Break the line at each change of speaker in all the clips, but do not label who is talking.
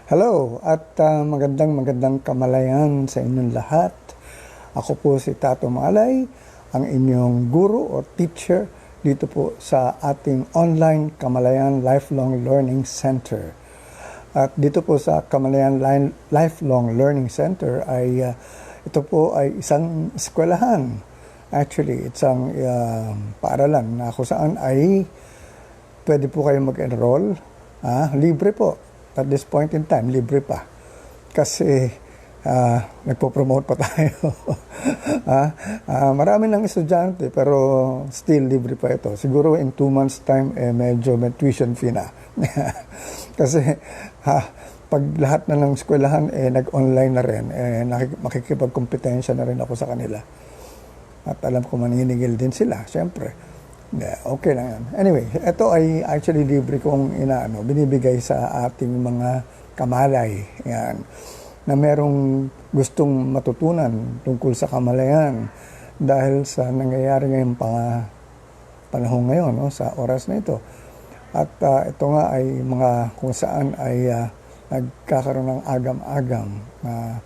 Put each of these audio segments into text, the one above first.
Hello at magandang kamalayan sa inyong lahat. Ako po si Tato Malay, ang inyong guru o teacher dito po sa ating online Kamalayan Lifelong Learning Center. At dito po sa Kamalayan Lifelong Learning Center ay ito po ay isang eskwelahan. Actually, isang paaralan na kung saan ay pwede po kayo mag-enroll. Libre po. At this point in time, libre pa. Kasi nagpo-promote pa tayo. Marami ng estudyante pero still libre pa ito. Siguro in 2 months time, medyo may tuition fee na. Kasi pag lahat na ng eskwelahan nag-online na rin, makikipagkompetensya na rin ako sa kanila. At alam ko maniningil din sila, siyempre. Okay lang yan. Anyway, ito ay actually libre kong binibigay sa ating mga kamalay. Yan. Na merong gustong matutunan tungkol sa kamalayan dahil sa nangyayari ngayong panahon ngayon, sa oras na ito. At ito nga ay mga kung saan ay nagkakaroon ng agam-agam na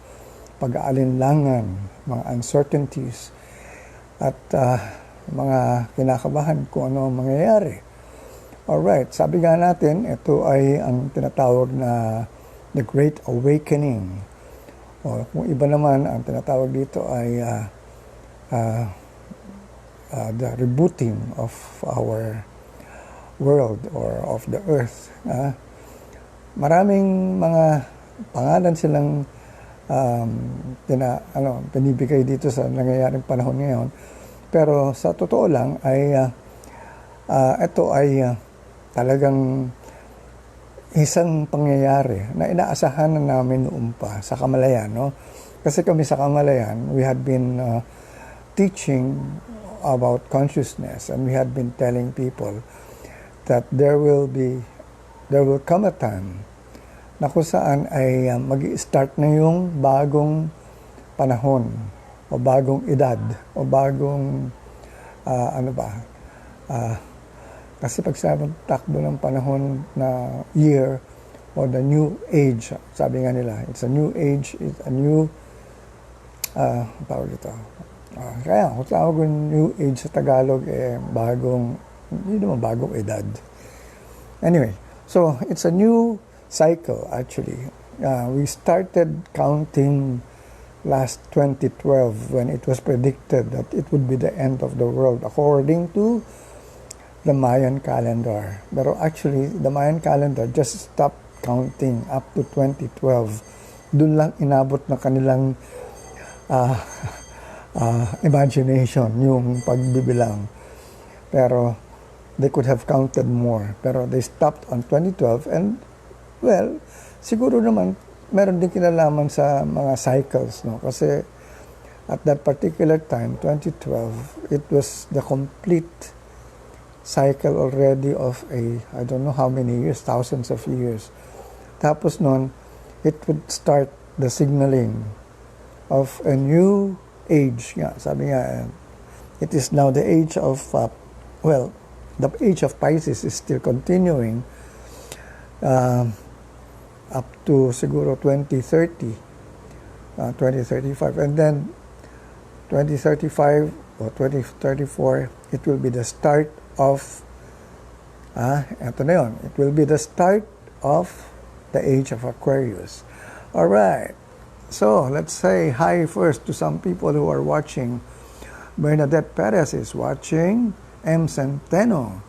pag-aalinlangan, mga uncertainties, at mga kinakabahan kung ano ang mangyayari. Alright, sabi nga natin, ito ay ang tinatawag na The Great Awakening. O kung iba naman, ang tinatawag dito ay the rebooting of our world or of the earth. Maraming mga pangalan silang pinibigay dito sa nangyayaring panahon ngayon. Pero sa totoo lang ay ito ay talagang isang pangyayari na inaasahan na namin noon pa sa Kamalayan. Kasi kami sa Kamalayan, we had been teaching about consciousness, and we had been telling people that there will come a time na kung saan ay mag-i-start na yung bagong panahon o bagong edad, o bagong, kasi pag sabang takbo ng panahon na year, o the new age, sabi nga nila, it's a new age, it's a new, tawag ito. Kaya, kung tawag yung new age sa Tagalog, hindi naman bagong edad. Anyway, so it's a new cycle, actually. We started counting last 2012 when it was predicted that it would be the end of the world according to the Mayan calendar. Pero actually, the Mayan calendar just stopped counting up to 2012. Doon lang inabot na kanilang imagination, yung pagbibilang. Pero they could have counted more. Pero they stopped on 2012 and, well, siguro naman meron din kinalaman sa mga cycles, kasi at that particular time, 2012, it was the complete cycle already of I don't know how many years, thousands of years. Tapos nun, it would start the signaling of a new age. Sabi nga, it is now the age of, the age of Pisces is still continuing, up to siguro 2030, 2035. And then 2035 or 2034, it will be the start of, eto na yun, it will be the start of the age of Aquarius. Alright, so let's say hi first to some people who are watching. Bernadette Perez is watching. M. Centeno.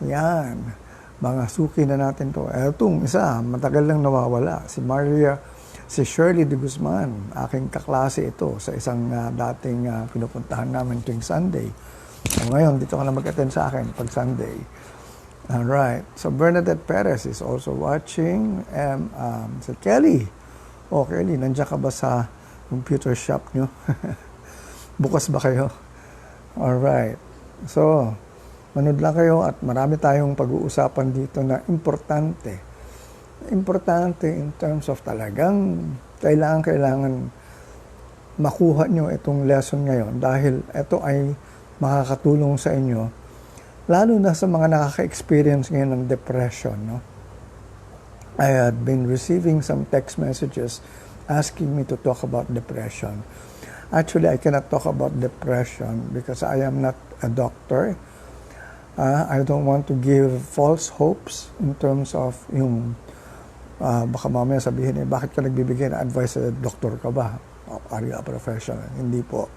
Yan. Mga suki na natin to. Itong isa, matagal lang nawawala. Si Shirley de Guzman, aking kaklase ito sa isang dating pinupuntahan namin tuwing Sunday. So ngayon, dito ka na mag-attend sa akin pag Sunday. Alright. So Bernadette Perez is also watching. Si Kelly. Kelly, nandiyan ka ba sa computer shop nyo? Bukas ba kayo? Alright. So, manood lang kayo at marami tayong pag-uusapan dito na importante. Importante in terms of talagang kailangan makuha nyo itong lesson ngayon dahil ito ay makakatulong sa inyo lalo na sa mga nakaka-experience ngayon ng depression. I had been receiving some text messages asking me to talk about depression. Actually, I cannot talk about depression because I am not a doctor. I don't want to give false hopes in terms of yung baka mamaya sabihin bakit ka nagbibigay ng advice sa doktor ka ba? Are you a professional? Hindi po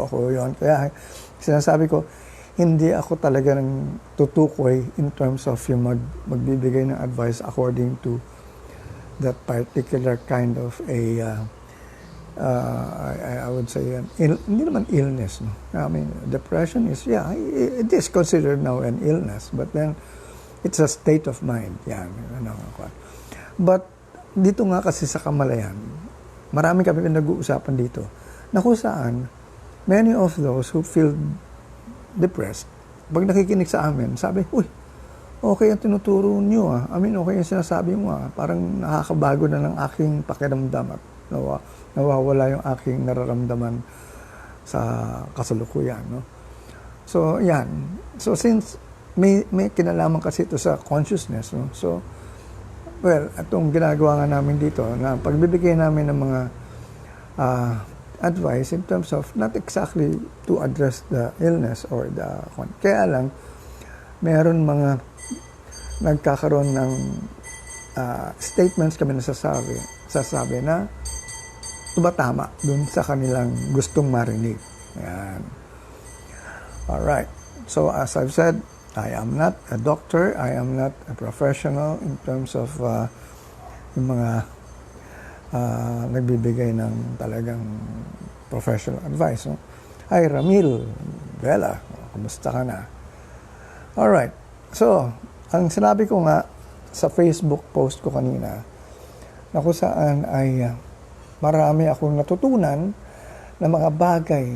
ako yon. Kaya sinasabi ko, hindi ako talaga nang tutukoy in terms of yung magbibigay ng advice according to that particular kind of I would say, hindi naman illness. No? I mean, depression is, it is considered now an illness, but then it's a state of mind. Yan. But dito nga kasi sa Kamalayan, marami kami nag-uusapan dito, na kung saan, many of those who feel depressed, pag nakikinig sa amin, sabi, uy, okay ang tinuturo nyo I mean, okay ang sinasabi mo parang nakakabago na ng aking pakiramdam at nawawala yung aking nararamdaman sa kasalukuyan. No? So, yan. So, since may kinalaman kasi ito sa consciousness, no? So, well, itong ginagawa nga namin dito, na pagbibigay namin ng mga advice in terms of not exactly to address the illness or the... Kaya lang, meron mga nagkakaroon ng statements kami sasabi na tumatama dun sa kanilang gustong marinig. Yan. Alright. So, as I've said, I am not a doctor. I am not a professional in terms of yung mga nagbibigay ng talagang professional advice. No? Hi, Ramil. Bella, kumusta ka na? Alright. So, ang sinabi ko nga sa Facebook post ko kanina, na kung saan ay marami akong natutunan na mga bagay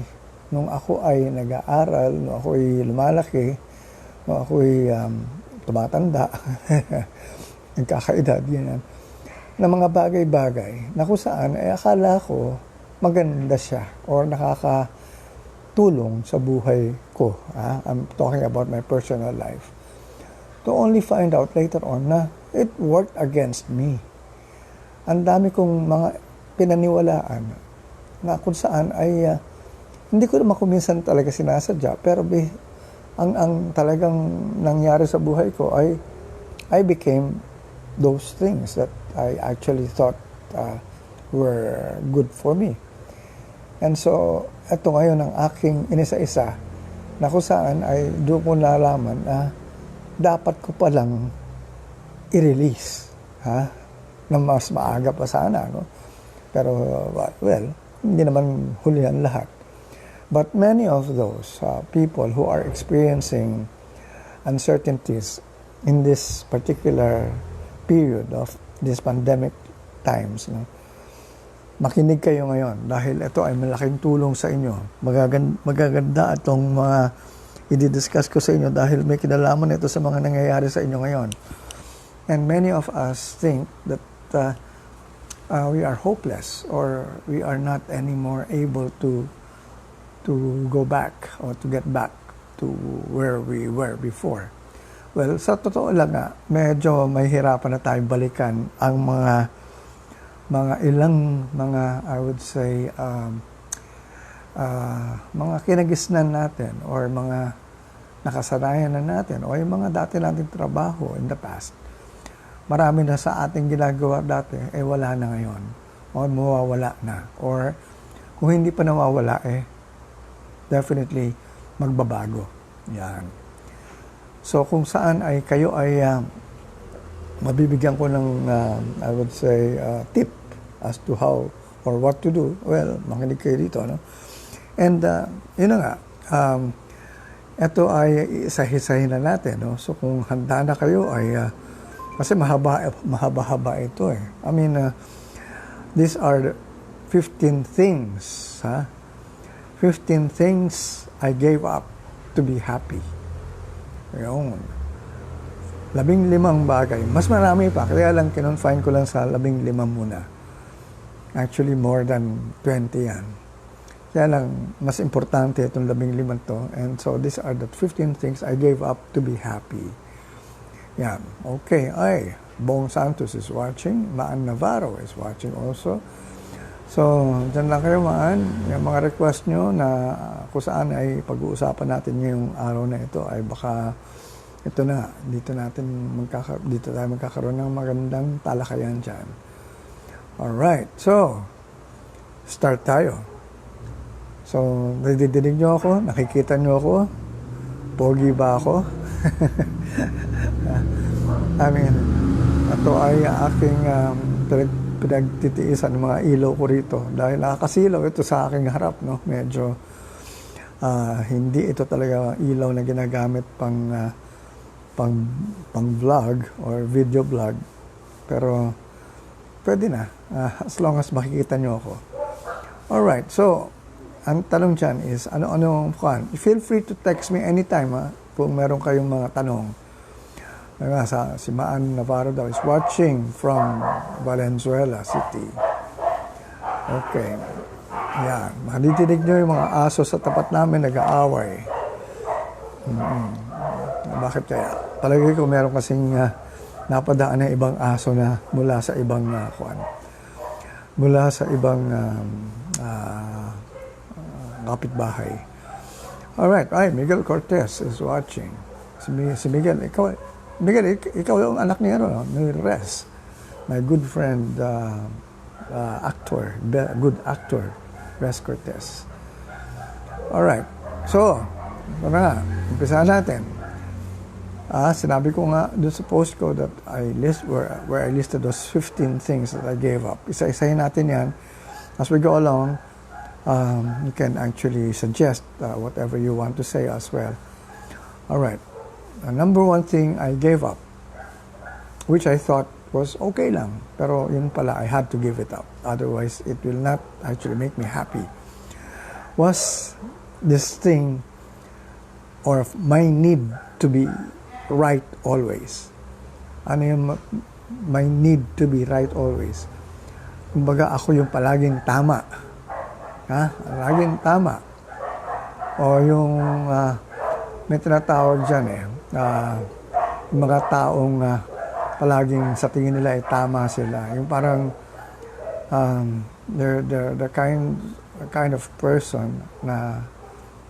nung ako ay nag-aaral, nung ako ay lumalaki, nung ako ay tumatanda, nagkakaedad, yan, na mga bagay-bagay na kung saan ay akala ko maganda siya or nakakatulong sa buhay ko. I'm talking about my personal life. To only find out later on na it worked against me. Ang dami kong mga pinaniwalaan na kung saan ay hindi ko naman kuminsan talaga sinasadya, pero ang talagang nangyari sa buhay ko ay I became those things that I actually thought were good for me. And so, ito ngayon ang aking inisa-isa na kung saan ay doon ko nalaman na dapat ko palang i-release na mas maaga pa sana, no? Pero, well, hindi naman hulihan lahat. But many of those people who are experiencing uncertainties in this particular period of these pandemic times, no? Makinig kayo ngayon dahil ito ay malaking tulong sa inyo. Magaganda itong mga i-discuss ko sa inyo dahil may kinalaman ito sa mga nangyayari sa inyo ngayon. And many of us think that we are hopeless or we are not anymore able to go back or to get back to where we were before. Well, sa totoo lang medyo may hirapan na tayong balikan ang mga I would say mga kinagisnan natin or mga nakasanayan na natin o yung mga dati nating trabaho in the past. Marami na sa ating ginagawa dati, wala na ngayon. O mawawala na. Or kung hindi pa nawawala, definitely magbabago. Yan. So kung saan ay kayo ay mabibigyan ko ng, I would say, tip as to how or what to do, well, makinig kayo dito, no? And, yun na nga, ito ay isa-hisahin na natin, no? So kung handa na kayo ay, kasi mahaba-haba ito I mean, these are 15 things, 15 things I gave up to be happy. Yun. 15 bagay. Mas marami pa, kaya lang kinonfine ko lang sa 15 muna. Actually, more than 20 yan. Kaya lang, mas importante itong 15 to. And so, these are the 15 things I gave up to be happy. Yan. Okay. Ay, Bong Santos is watching. Maan Navarro is watching also. So, dyan lang kayo Maan. Yung mga request nyo na kung saan ay pag-uusapan natin ngayong araw na ito ay baka ito na, dito tayo magkakaroon ng magandang talakayan dyan. Alright, so, start tayo. So, nadidinig nyo ako? Nakikita nyo ako? Pogi ba ako? I mean, ito ay aking pinagtitiisan ng mga ilaw ko rito. Dahil nakakasilaw ito sa aking harap, no? Medyo, hindi ito talaga ilaw na ginagamit pang vlog or video vlog. Pero, pwede na. As long as makikita nyo ako. Alright, so, ang tanong dyan is, ano-ano kan? Feel free to text me anytime, kung meron kayong mga tanong. Si Maan Navarro daw is watching from Valenzuela City. Okay. Yan. Makadidinig nyo yung mga aso sa tapat namin nag-aaway. Bakit kaya? Palagi ko meron kasing napadaan ng ibang aso na mula sa ibang kapitbahay. Alright, Miguel Cortez is watching. Si Miguel, ikaw yung anak ni Res. My good friend, good actor, Res Cortez. Alright, so, umpisahan natin. Sinabi ko nga doon sa post ko that where I listed those 15 things that I gave up. Isa-isahin natin yan. As we go along, you can actually suggest whatever you want to say as well. Alright. Number one thing I gave up, which I thought was okay lang, pero yun pala, I had to give it up. Otherwise, it will not actually make me happy, was this thing, or my need to be right always. Ano yung my need to be right always? Kumbaga, ako yung palaging tama. Laging tama. O yung may tinatawag dyan yung mga taong palaging sa tingin nila ay tama sila. Yung parang they're the kind of person na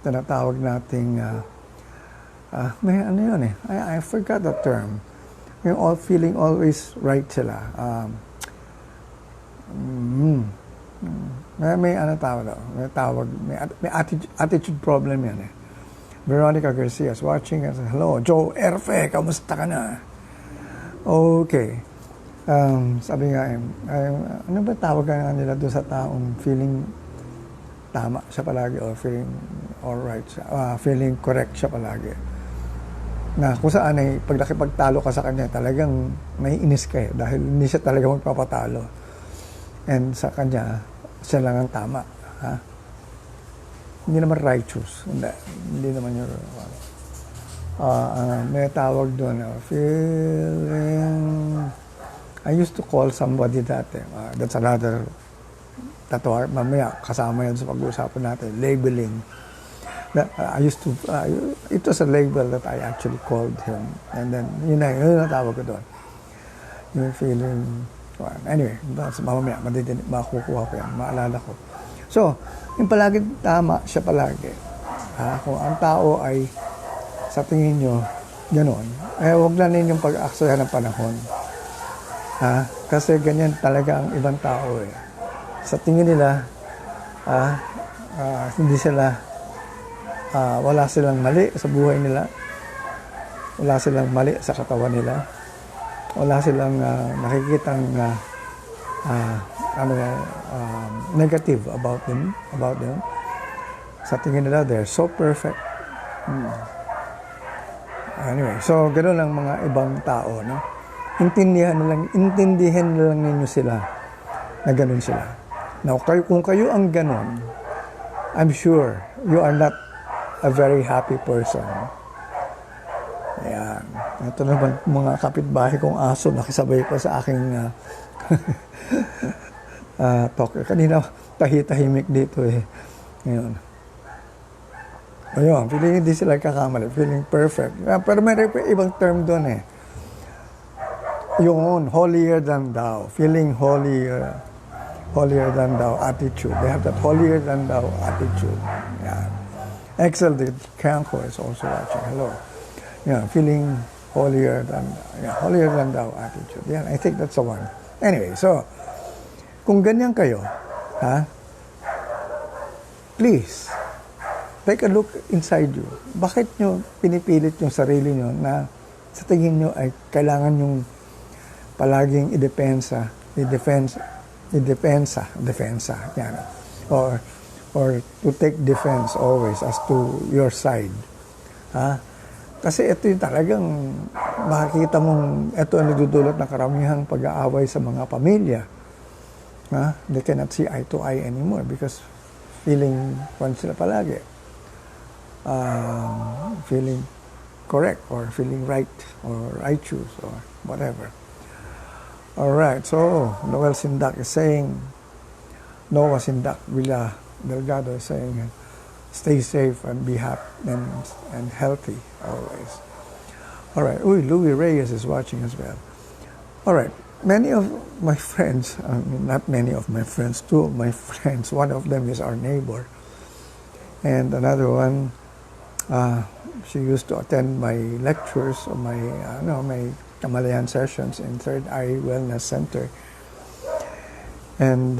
tinatawag nating may ano yun I forgot the term. Yung feeling always right sila. May attitude problem yan Veronica Garcia is watching us. Hello, Joe Erfe, kamusta ka na? Okay. Sabi nga, ano ba tawag nga nila doon sa taong feeling tama siya palagi o feeling alright siya, feeling correct siya palagi. Na kung saan ay pag nakipagtalo ka sa kanya, talagang may inis ka dahil hindi siya talaga magpapatalo. And sa kanya, siya lang ang tama. Hindi naman righteous. Hindi naman yung may tawag doon. Feeling... I used to call somebody dati. That's another tatawag. Mamaya, kasama yan sa pag-uusapan natin. Labeling. I used to... it was a label that I actually called him. And then, yun na tawag ko doon. Yung feeling... Anyway, mamaya, makukuha ko yan. Maalala ko. So, yung palagi tama siya palagi. Kung ang tao ay sa tingin nyo, gano'n, huwag na ninyong pag-aksaya ng panahon. Kasi ganyan talaga ang ibang tao Sa tingin nila, hindi sila, wala silang mali sa buhay nila. Wala silang mali sa katawan nila. Wala silang nakikitang negative about them. Sa tingin nila, they're so perfect. Anyway, so gano'n lang mga ibang tao, no? Intindihan na lang ninyo sila na gano'n sila. Now, kung kayo ang gano'n, I'm sure you are not a very happy person. Ayan. Ito naman mga kapitbahay kong aso nakisabay pa sa aking talk. Kanina tahimik dito Ngayon. Ayun, feeling hindi sila kakamali. Feeling perfect. Pero may ibang term doon Yun, holier than thou. Feeling holier than thou attitude. They have that holier than thou attitude. Yeah. Excel the Kanko is also watching. Hello. Yeah, feeling holier than thou attitude. Yeah, I think that's the one. Anyway, so kung ganyan kayo, please take a look inside you. Bakit nyo pinipilit yung sarili nyo na sa tingin nyo ay kailangan yung palaging idepensa, yan. Or to take defense always as to your side. Kasi ito yung talagang makikita mong ito ang nagdudulot ng karamihang pag-aaway sa mga pamilya. They cannot see eye to eye anymore because feeling sila palagi. Feeling correct or feeling right or I choose or whatever. Alright, so Noah Sindak Villa Delgado is saying, stay safe and be happy and healthy always. Alright, Louis Reyes is watching as well. Alright, many of my friends, not many of my friends, two of my friends, one of them is our neighbor. And another one, she used to attend my lectures or my Kamalayan sessions in Third Eye Wellness Center. And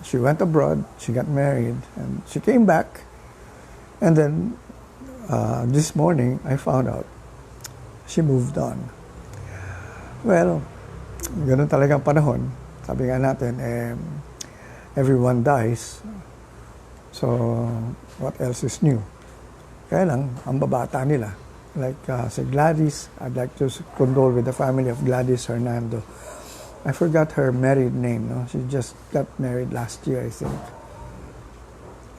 she went abroad, she got married, and she came back. And then this morning, I found out she moved on. Well, ganun talagang panahon. Sabi nga natin, everyone dies. So, what else is new? Kaya lang, ang babata nila. Like si Gladys, I'd like to condole with the family of Gladys Hernando. I forgot her married name. No? She just got married last year, I think.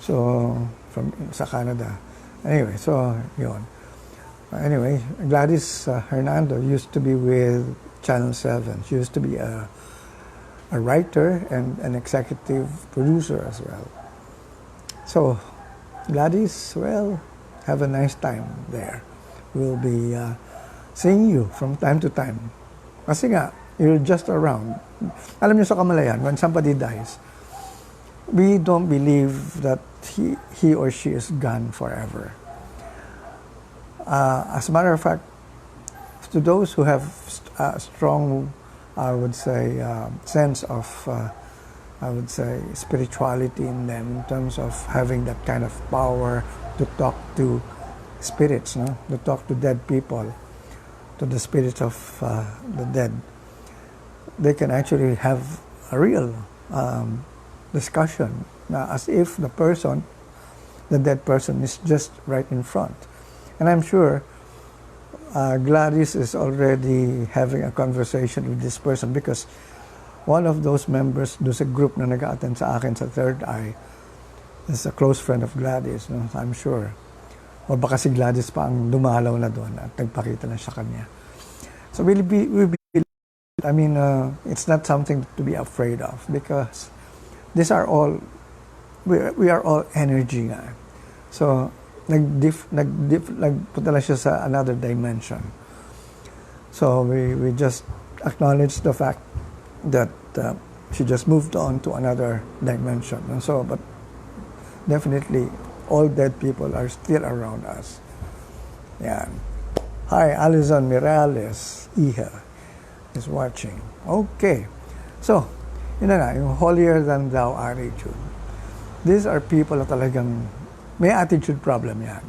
So, sa Canada. Anyway, so, yun. Anyway, Gladys Hernando used to be with Channel 7. She used to be a writer and an executive producer as well. So, Gladys, well, have a nice time there. We'll be seeing you from time to time. Kasi nga, you're just around. Alam niyo sa Kamalayan, when somebody dies, we don't believe that he or she is gone forever. As a matter of fact, to those who have a strong, I would say, sense of, spirituality in them, in terms of having that kind of power to talk to spirits, no? To talk to dead people, to the spirits of the dead. They can actually have a real discussion, as if the dead person is just right in front. And I'm sure Gladys is already having a conversation with this person because one of those members, doon sa group na nag-attend sa akin sa Third Eye, is a close friend of Gladys, no? I'm sure. O baka si Gladys pa ang dumalaw na doon at nagpakita na sa kanya. So it's not something to be afraid of because these are all, we are all energy nga. So, nagpunta lang siya sa another dimension. So, we just acknowledge the fact that she just moved on to another dimension. And so, but definitely, all dead people are still around us. Yan. Hi, Alison Mirales, Iha, is watching. Okay. So, yun na nga, yung holier than thou attitude. These are people na talagang may attitude problem yan.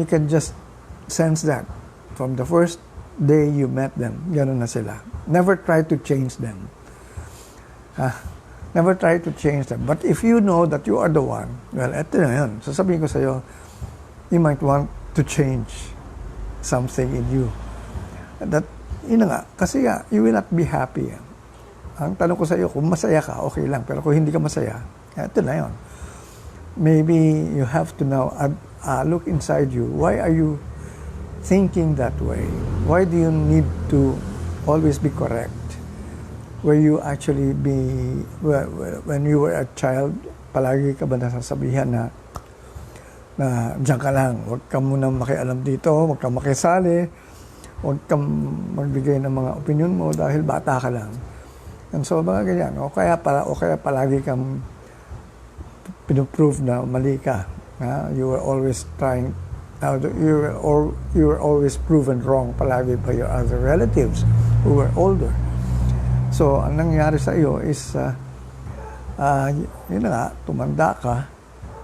You can just sense that from the first day you met them, gano'n na sila. Never try to change them. Never try to change them. But if you know that you are the one, well, eto na yun. Sasabihin ko sa'yo, you might want to change something in you. That, yun na nga. Kasi you will not be happy. Ang tanong ko sa'yo, kung masaya ka, okay lang. Pero kung hindi ka masaya, eto na yun. Maybe you have to now look inside you. Why are you thinking that way? Why do you need to always be correct? Were you actually when you were a child, palagi ka ba nasasabihan na diyan ka lang, huwag ka muna makialam dito, huwag ka makisali, Huwag kang magbigay ng mga opinion mo dahil bata ka lang. And so, mga ganyan. O kaya palagi kang pinoprove na mali ka. You were always trying, you were always proven wrong palagi by your other relatives who were older. So, ang nangyari sa iyo is, yun na nga, tumanda ka,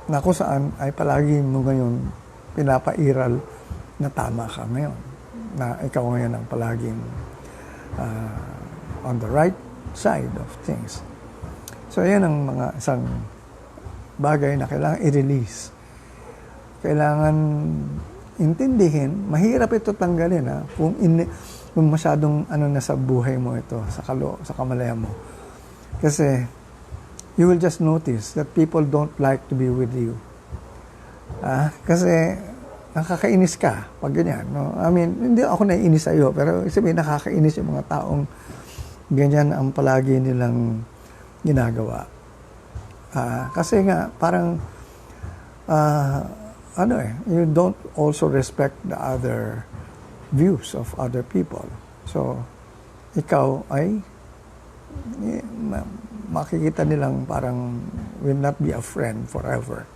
na kung saan ay palagi mo ngayon pinapairal na tama ka ngayon. Na ikaw ngayon ang palaging on the right side of things. So, yan ang mga isang bagay na kailangan i-release. Kailangan intindihin. Mahirap ito tanggalin, ha? Kung masyadong na sa buhay mo ito, sa kamalayan mo. Kasi, you will just notice that people don't like to be with you. Kasi, nakakainis ka pag ganyan. No? I mean, hindi ako naiinis sa iyo, pero sabihin, nakakainis yung mga taong ganyan ang palagi nilang ginagawa. Kasi nga, parang, you don't also respect the other views of other people. So, ikaw ay makikita nilang parang will not be a friend forever.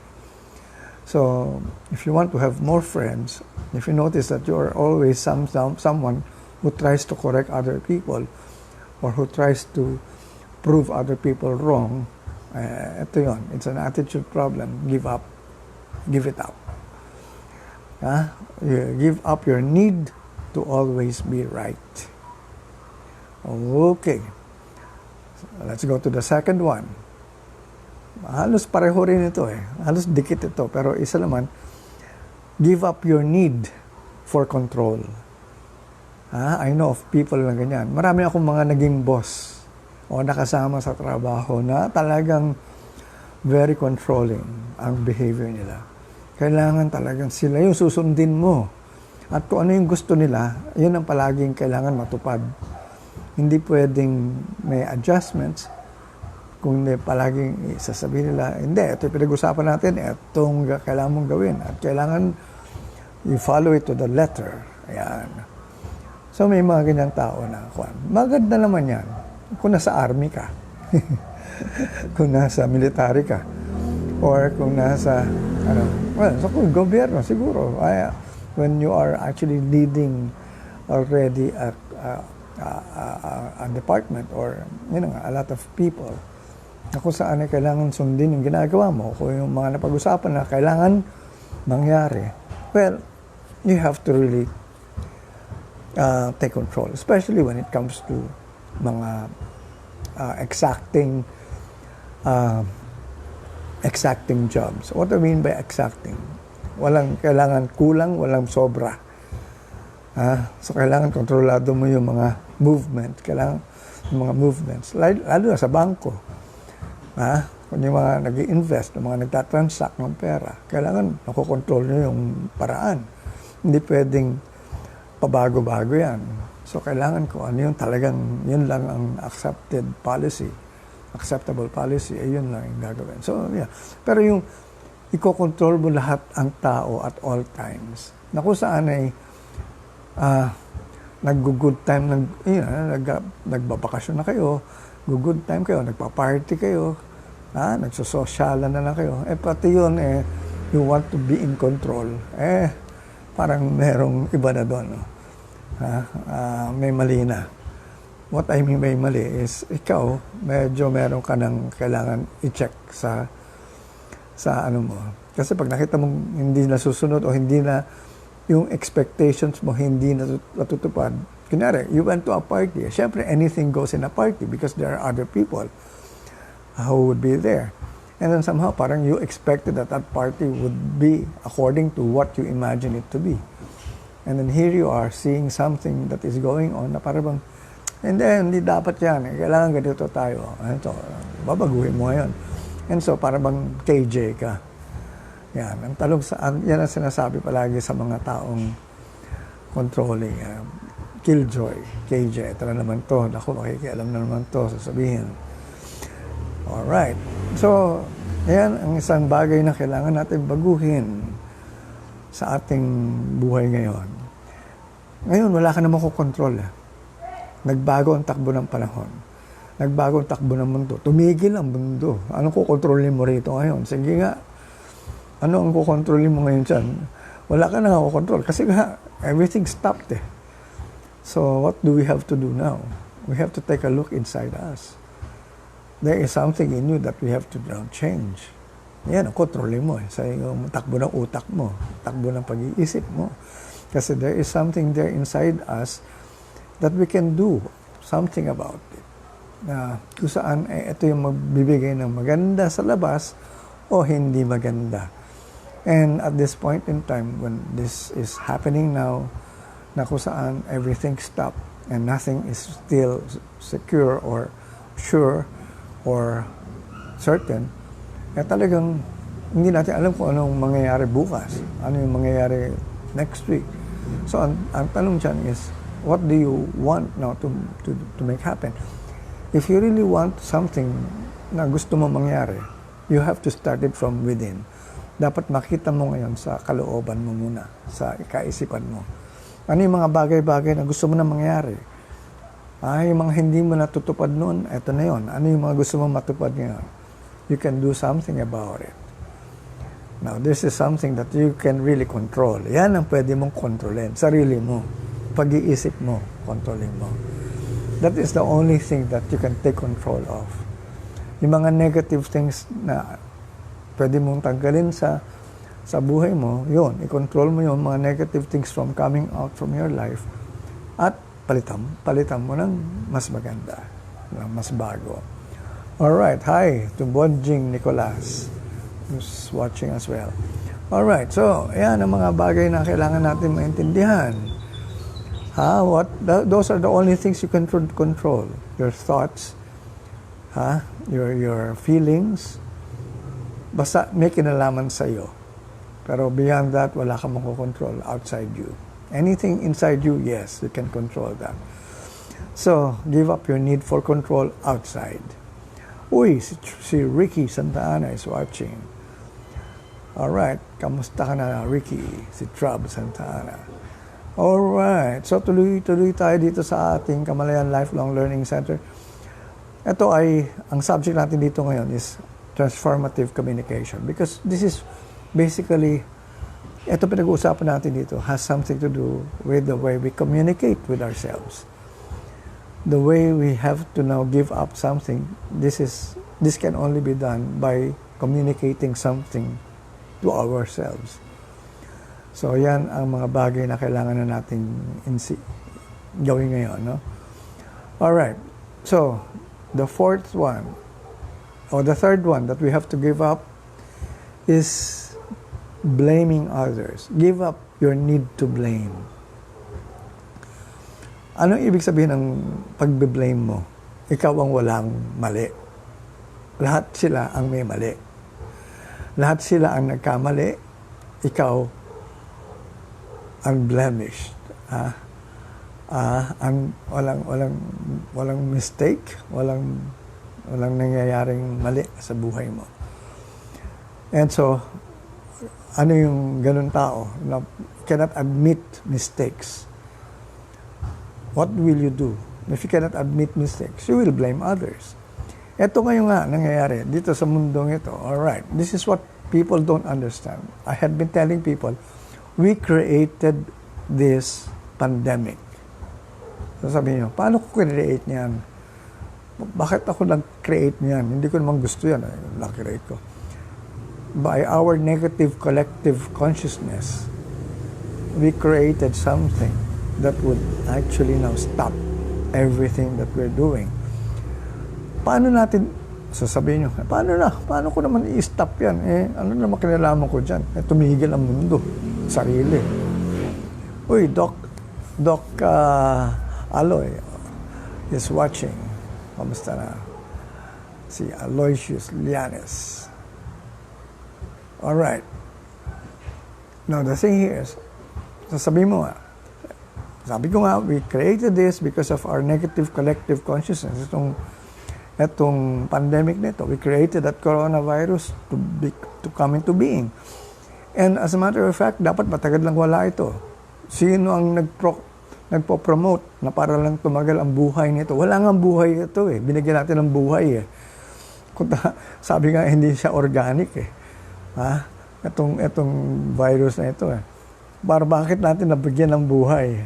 So, if you want to have more friends, if you notice that you are always someone who tries to correct other people or who tries to prove other people wrong, ito yun. It's an attitude problem. Give up. Give it up. You give up your need to always be right. Okay. So, let's go to the second one. Halos pareho rin ito Halos dikit ito. Pero isa naman, give up your need for control. I know of people na ganyan. Marami akong mga naging boss o nakasama sa trabaho na talagang very controlling ang behavior nila. Kailangan talagang sila yung susundin mo. At kung ano yung gusto nila, yun ang palaging kailangan matupad. Hindi pwedeng may adjustments. Kung palaging sasabihin nila, hindi, ito yung pinag-usapan natin, itong kailangan mong gawin. At kailangan you follow it to the letter. Ayan. So may mga ganyang tao na, maganda naman yan. Kung nasa army ka, kung nasa military ka, or kung nasa, sa gobyerno, siguro. When you are actually leading already a department or, a lot of people, na kung saan ay kailangan sundin yung ginagawa mo, kung yung mga napag-usapan na kailangan mangyari, well, you have to really take control, especially when it comes to mga exacting jobs. What I mean by exacting? Walang kailangan kulang, walang sobra. So, kailangan kontrolado mo yung mga movement. Kailangan yung mga movements. Lalo na sa bangko. Kung yung mga nag-i-invest, yung mga nagtatransact ng pera, kailangan nakokontrol nyo yung paraan. Hindi pwedeng pabago-bago yan. So, kailangan ko ano yung talagang, yun lang ang acceptable policy, yun lang yung gagawin. So, yeah. Pero yung ikokontrol mo lahat ang tao at all times, na kung saan ay nag-good time, nagbabakasyon na kayo, good time kayo, nagpa-party kayo, nagsososyalan na lang kayo. Pati yun, you want to be in control. Parang merong iba na doon. No? May mali na. What I mean by mali is, ikaw, medyo meron ka ng kailangan i-check sa ano mo. Kasi pag nakita mong hindi na susunod o hindi na yung expectations mo hindi natutupad, kunyari, you went to a party. Siyempre, anything goes in a party because there are other people who would be there. And then somehow, parang you expected that party would be according to what you imagine it to be. And then here you are seeing something that is going on na parang, hindi dapat yan. Kailangan ganito tayo. Ito, babaguhin mo ngayon. And so, parang KJ ka. Yan. Ang yan ang sinasabi palagi sa mga taong controlling. Killjoy, KJ, ito na naman to. Naku, makikialam na naman to, sasabihin. Alright. So, yan ang isang bagay na kailangan natin baguhin sa ating buhay ngayon. Ngayon, wala ka na makokontrol. Nagbago ang takbo ng panahon. Nagbago ang takbo ng mundo. Tumigil ang mundo. Anong kukontrolin mo rito ngayon? Sige nga, ano ang kukontrolin mo ngayon dyan? Wala ka na kukontrol. Kasi nga, everything stopped eh. So, what do we have to do now? We have to take a look inside us. There is something in you that we have to now change. Yan, ang kontrolin mo eh. Sa yung takbo ng utak mo, takbo ng pag-iisip mo. Kasi there is something there inside us that we can do something about it. Na kung saan, ito yung magbibigay ng maganda sa labas o hindi maganda. And at this point in time, when this is happening now, na kung saan everything stopped and nothing is still secure or sure or certain, talagang hindi natin alam kung anong mangyayari bukas, ano yung mangyayari next week. So, ang tanong dyan is, what do you want now to make happen? If you really want something na gusto mo mangyari, you have to start it from within. Dapat makita mo ngayon sa kalooban mo muna, sa kaisipan mo. Ano yung mga bagay-bagay na gusto mo na mangyari? Yung mga hindi mo natutupad noon, eto na yon. Ano yung mga gusto mo matupad ngayon? You can do something about it. Now, this is something that you can really control. Yan ang pwede mong kontrolin. Sarili mo. Pag-iisip mo, kontrolin mo. That is the only thing that you can take control of. Yung mga negative things na pwede mong tanggalin sa buhay mo, yun, i-control mo yung mga negative things from coming out from your life at palitan mo ng mas maganda, ng mas bago. Alright, hi to Bonjing Nicolas, who's watching as well. Alright, so, yan ang mga bagay na kailangan natin maintindihan. Those are the only things you can control. Your thoughts, your feelings, basta may kinalaman sa'yo. Pero beyond that, wala ka makokontrol outside you. Anything inside you, yes, you can control that. So, give up your need for control outside. Uy, si Ricky Santa Ana is watching. Alright, kamusta ka na, Ricky? Si Trub Santa Ana. Alright, so tuloy-tuloy tayo dito sa ating Kamalayan Lifelong Learning Center. Ito ay, ang subject natin dito ngayon is transformative communication. Because this is basically, ito pinag-uusapan natin dito has something to do with the way we communicate with ourselves. The way we have to now give up something, this can only be done by communicating something to ourselves. So yan ang mga bagay na kailangan na natin gawin ngayon, no? Alright, so the fourth one, or the third one that we have to give up is blaming others. Give up your need to blame. Ano ibig sabihin ng pagbe-blame mo? Ikaw ang walang mali. Lahat sila ang may mali. Lahat sila ang nagkamali. Ikaw unblemished. Walang mistake, walang nangyayaring mali sa buhay mo. And so, ano yung ganun tao na cannot admit mistakes? What will you do? If you cannot admit mistakes, you will blame others. Ito ngayon nga nangyayari dito sa mundong ito. Alright, this is what people don't understand. I had been telling people, we created this pandemic. So sabi niyo, paano ko create niyan? Bakit ako nag-create niyan? Hindi ko naman gusto yan. Na-create ko. By our negative collective consciousness, we created something that would actually now stop everything that we're doing. Paano natin, sasabihin nyo, paano ko naman i-stop yan? Ano naman kinalaman ko dyan? Tumigil ang mundo, sarili. Uy, Doc Aloy is watching. Kamusta na? Si Aloysius Lianes. Alright. Now, the thing here is, sasabihin mo sabi ko nga, we created this because of our negative collective consciousness. Itong pandemic nito, we created that coronavirus to come into being. And as a matter of fact, dapat matagal lang wala ito. Sino ang nagpo-promote na para lang tumagal ang buhay nito. Wala nga buhay ito eh. Binigyan natin ng buhay eh. Sabi nga, hindi siya organic eh. Ha? Itong virus na ito eh. Para bakit natin nabigyan ng buhay?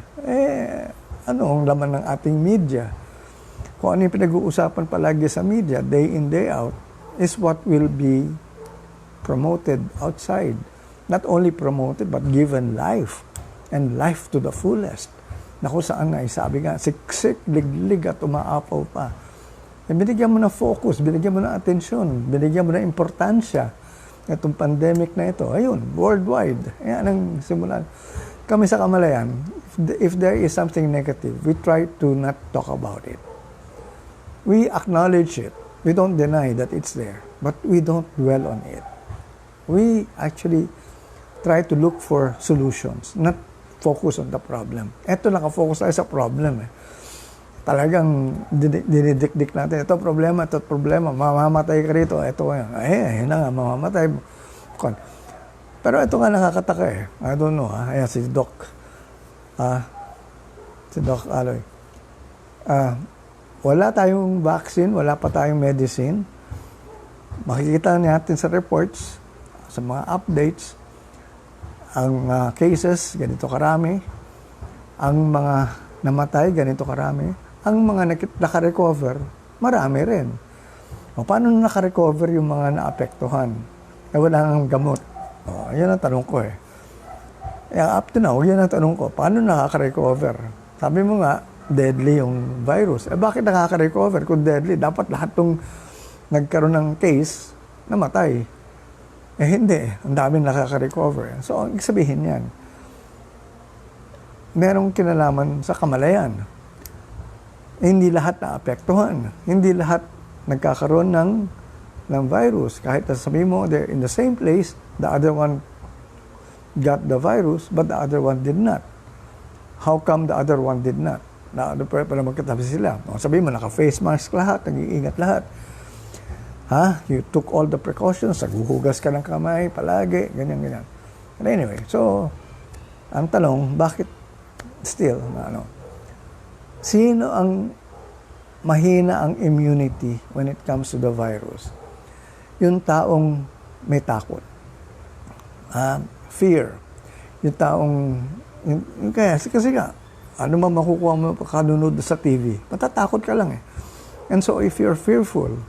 Ano ang laman ng ating media? Kung ano yung pinag-uusapan palagi sa media, day in, day out, is what will be promoted outside. Not only promoted, but given life. And life to the fullest. Na kung saan nga, sabi nga, siksik, liglig at umaapaw pa. Binigyan mo na focus, binigyan mo na atensyon, binigyan mo na importansya itong pandemic na ito. Ayun, worldwide. Yan ang simulan. Kami sa Kamalayan, if there is something negative, we try to not talk about it. We acknowledge it. We don't deny that it's there. But we don't dwell on it. We actually try to look for solutions, not focus on the problem. Ito, nakafocus tayo sa problem eh. Talagang dinidikdik natin. Ito problema, mamamatay ka rito. Ito yan. Yun na nga, mamamatay. Pero ito nga nakakataka eh. I don't know. Ayan, si Doc Aloy. Wala tayong vaccine, wala pa tayong medicine. Makikita natin sa reports, sa mga updates, ang cases, ganito karami. Ang mga namatay, ganito karami. Ang mga nakarecover, marami rin. O, paano nakarecover yung mga naapektuhan? Wala nang gamot. Yan ang tanong ko eh. Up to now, yan ang tanong ko. Paano nakaka-recover? Sabi mo nga, deadly yung virus. Bakit nakaka-recover kung deadly? Dapat lahat tong nagkaroon ng case, namatay. Hindi. Ang daming nakaka-recover. So, ang sabihin yan, merong kinalaman sa kamalayan. Hindi lahat naapektuhan. Hindi lahat nagkakaroon ng virus. Kahit sabihin mo, they're in the same place, the other one got the virus, but the other one did not. How come the other one did not? Para magkatabi sila. Sabihin mo, naka-face mask lahat, nag-iingat lahat. You took all the precautions, naghuhugas ka ng kamay, palagi, ganyan. But anyway, so, ang tanong, bakit still, sino ang mahina ang immunity when it comes to the virus? Yung taong may takot. Fear. Yung taong, kasi nga, ano man makukuha mo kanunod sa TV, matatakot ka lang eh. And so, if you're fearful,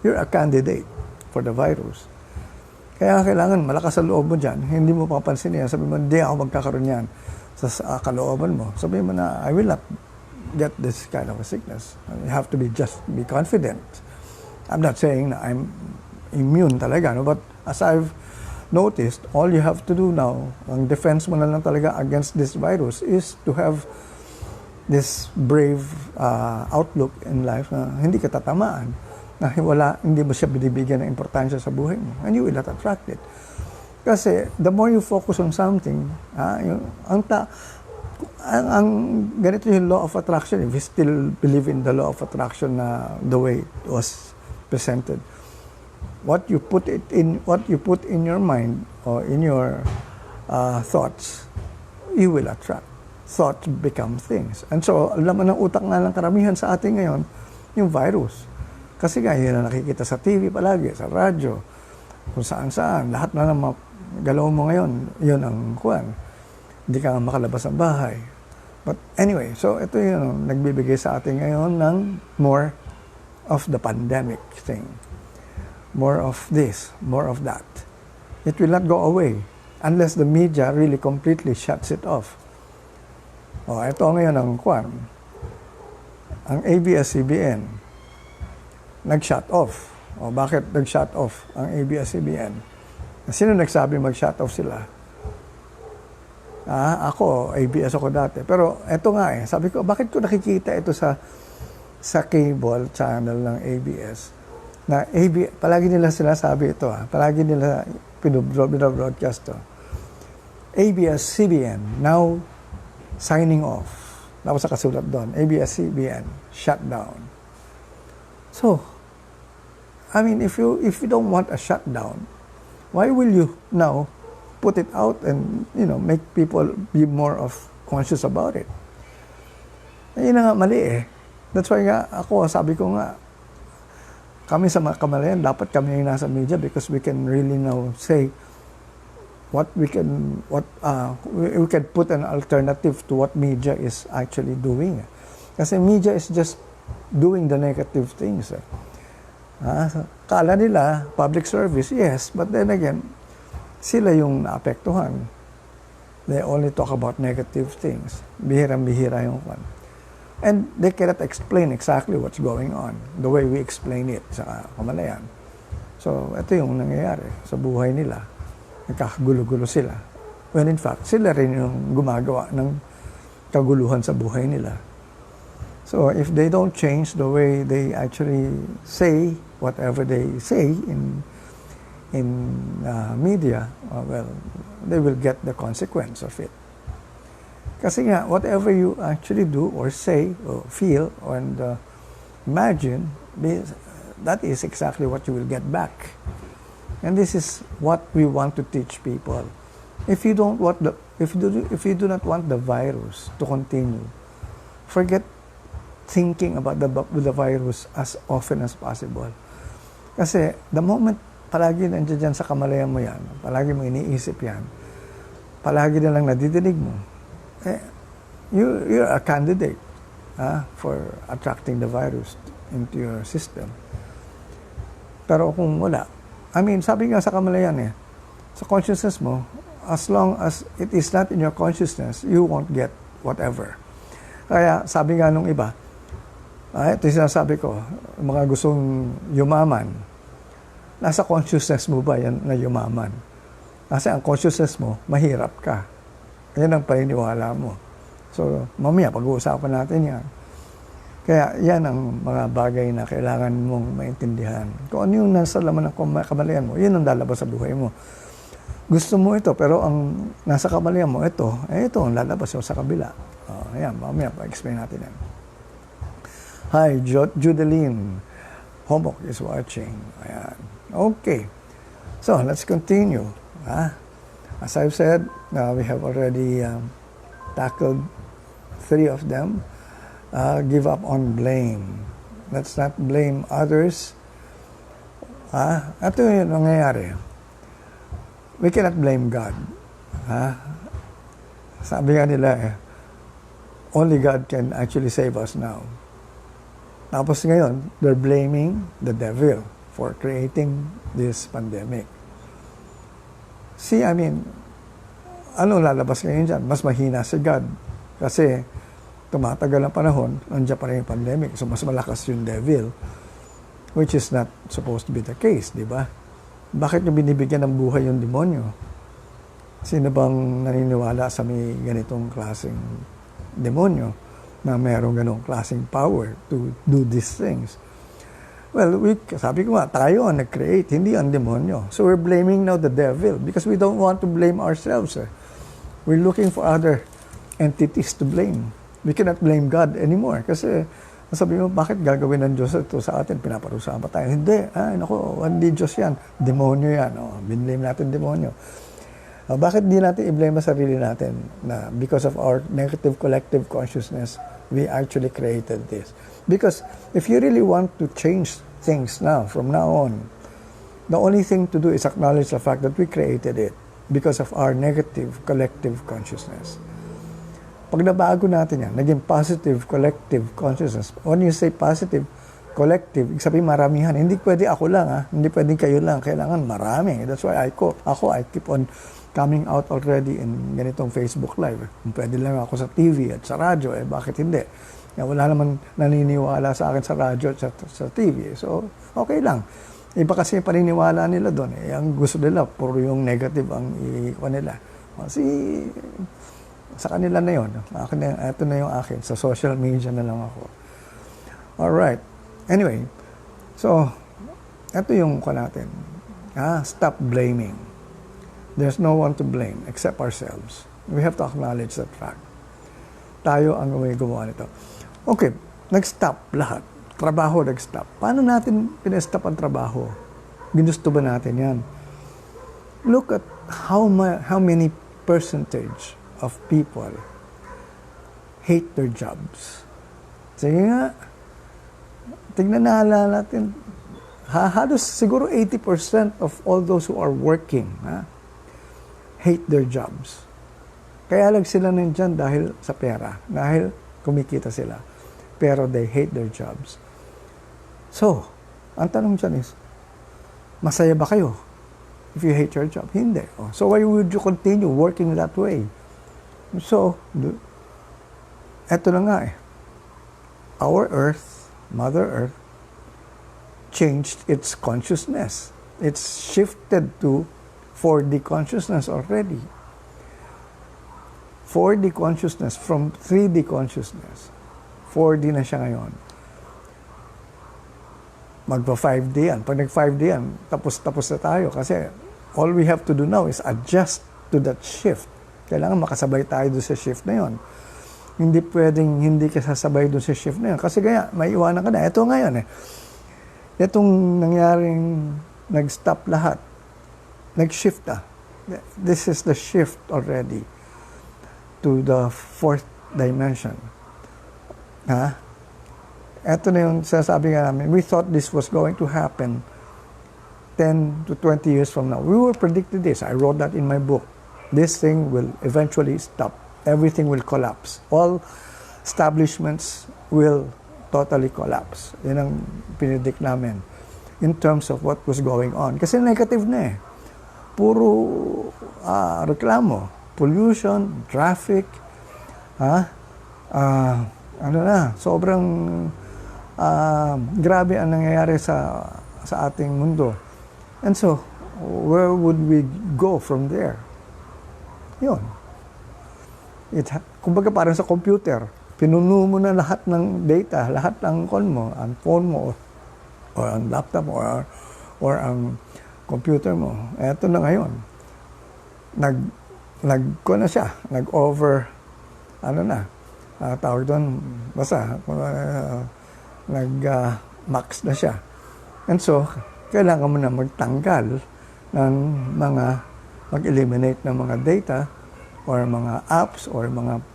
you're a candidate for the virus. Kaya kailangan malakas sa loob mo dyan. Hindi mo papansin yan. Sabi mo, hindi ako magkakaroon yan sa kalooban mo. Sabi mo na, I will not get this kind of a sickness. You have to be confident. I'm not saying na I'm immune talaga, no? But as I've noticed, all you have to do now, ang defense mo na lang talaga against this virus is to have this brave outlook in life na hindi ka tatamaan, na hindi mo siya binibigyan ng importansya sa buhay mo, and you will not attract it. Kasi the more you focus on something, ang ganito yung law of attraction, if you still believe in the law of attraction na the way it was presented, what you put in your mind or in your thoughts, you will attract. Thoughts become things. And so, laman ng utak nga ng karamihan sa atin ngayon, yung virus. Kasi nga, yun na nakikita sa TV palagi, sa radyo, kung saan-saan. Lahat na ng galaw mo ngayon, yun ang kuwan. Hindi ka nga makalabas ng bahay. But anyway, so ito yun, nagbibigay sa atin ngayon ng more of the pandemic thing. More of this, more of that. It will not go away unless the media really completely shuts it off. Ito ngayon ang kuwan. Ang ABS-CBN, nag-shut off. Bakit nag-shut off ang ABS-CBN? Sino nagsabi mag-shut off sila? Ako, ABS ako dati. Pero eto nga sabi ko, bakit ko nakikita ito sa cable channel ng ABS? Na palagi nila sinasabi ito, palagi nila pinobroadcast to. ABS-CBN now signing off. Tapos sa kasulat doon, ABS-CBN shut down. So, I mean, if you don't want a shutdown, why will you now put it out and make people be more conscious about it? Yun na nga mali eh. That's why nga ako, sabi ko nga, kami sa mga kamalayan, dapat kami yung nasa media because we can really now say what we can put an alternative to what media is actually doing. Kasi media is just doing the negative things. Kala nila, public service, yes, but then again, sila yung naapektuhan. They only talk about negative things. Bihirang-bihira yung one. And they cannot explain exactly what's going on, the way we explain it sa kamalayan. So, ito yung nangyayari sa buhay nila. Nagkakagulo-gulo sila. When in fact, sila rin yung gumagawa ng kaguluhan sa buhay nila. So, if they don't change the way they actually say whatever they say in media, well, they will get the consequence of it. Kasi nga, whatever you actually do or say or feel and imagine, that is exactly what you will get back. And this is what we want to teach people. If you don't want if you do not want the virus to continue, forget thinking about the virus as often as possible. Kasi the moment palagi nandiyan dyan sa kamalayan mo yan, palagi mo iniisip yan, palagi na lang nadidinig mo, you're a candidate for attracting the virus into your system. Pero kung wala, I mean, sabi nga sa kamalayan sa consciousness mo, as long as it is not in your consciousness, you won't get whatever. Kaya sabi nga nung iba, ito yung sinasabi ko, mga gustong yumaman, nasa consciousness mo ba yan na yumaman? Kasi ang consciousness mo, mahirap ka. Yan ang paniniwala mo. So, mamaya, pag-uusapan natin yan. Kaya yan ang mga bagay na kailangan mong maintindihan. Kung ano yung nasa laman ng kamalayan mo, yun ang lalabas sa buhay mo. Gusto mo ito, pero ang nasa kamalayan mo, ito ang lalabas sa kabila. Ayan, mamaya, pa-explain natin yan. Hi, Judeline. Homok is watching. Ayan. Okay. So, let's continue. As I've said, we have already tackled 3 of them. Give up on blame. Let's not blame others. Ito yung nangyayari. We cannot blame God. Sabi nga nila, only God can actually save us now. Tapos ngayon, they're blaming the devil for creating this pandemic. See, I mean, ano lalabas ngayon dyan? Mas mahina si God. Kasi tumatagal ang panahon, nandiyan pa rin yung pandemic. So, mas malakas yung devil, which is not supposed to be the case, di ba? Bakit nyo binibigyan ng buhay yung demonyo? Sino bang naniniwala sa may ganitong klaseng demonyo na mayroong ganong klaseng power to do these things? Well, sabi ko nga, tayo ang nag-create, hindi ang demonyo. So we're blaming now the devil because we don't want to blame ourselves. We're looking for other entities to blame. We cannot blame God anymore kasi sabi mo, bakit gagawin ng Diyos ito sa atin? Pinaparusahan pa tayo. Hindi, hindi Diyos yan. Demonyo yan. Binblame natin demonyo. Bakit di natin i-blame ang sarili natin na because of our negative collective consciousness, we actually created this? Because if you really want to change things now, from now on, the only thing to do is acknowledge the fact that we created it because of our negative collective consciousness. Pag nabago natin yan, naging positive collective consciousness. When you say positive collective, ibig sabihin maramihan. Hindi pwede ako lang, hindi pwede kayo lang. Kailangan marami. That's why I keep on coming out already in ganitong Facebook Live. Kung pwede lang ako sa TV at sa radyo, bakit hindi? Wala naman naniniwala sa akin sa radyo at sa TV. So, okay lang. Iba kasi paniniwala nila doon. Ang gusto nila, puro yung negative ang ikuha nila. Kasi sa kanila na yun. Ito na yung akin. Sa social media na lang ako. Alright. Anyway. So, ito yung kuha natin. Stop blaming. There's no one to blame except ourselves. We have to acknowledge that fact. Tayo ang gumawa nito. Okay, nag-stop lahat. Trabaho nag-stop. Paano natin pinestop ang trabaho? Ginusto ba natin yan? Look at how many percentage of people hate their jobs. Sige nga, tignan natin, halos siguro 80% of all those who are working hate their jobs. Kaya lang sila nandyan dahil sa pera, dahil kumikita sila. Pero they hate their jobs. So, ang tanong dyan is, masaya ba kayo if you hate your job? Hindi. So why would you continue working that way? So, eto na nga Our Earth, Mother Earth, changed its consciousness. It's shifted to 4D consciousness already. 4D consciousness from 3D consciousness. 4D na siya ngayon. Magpa 5D yan. Pag nag 5D yan, tapos na tayo. Kasi all we have to do now is adjust to that shift. Kailangan makasabay tayo doon sa shift na yon. Hindi pwedeng hindi ka sasabay doon sa shift na yon. Kasi kaya, may iwanan ka na. Ito ngayon Itong nangyaring nag-stop lahat. Nag-shift This is the shift already to the 4th dimension. Ito na yung sasabi nga namin. We thought this was going to happen 10 to 20 years from now. We were predicted this. I wrote that in my book. This thing will eventually stop. Everything will collapse. All establishments will totally collapse. Yan ang pinidik namin in terms of what was going on. Kasi negative na Puro reklamo, pollution, traffic, sobrang grabe ang nangyayari sa ating mundo. And so, where would we go from there? Yun. Kumbaga parang sa computer, pinuno mo na lahat ng data, lahat ng ang phone mo, or ang laptop mo, or ang computer mo. Eto na ngayon. Nag-over, tawag doon, basta, nag-max na siya. And so, kailangan mo na magtanggal ng mag-eliminate ng mga data, or mga apps, or mga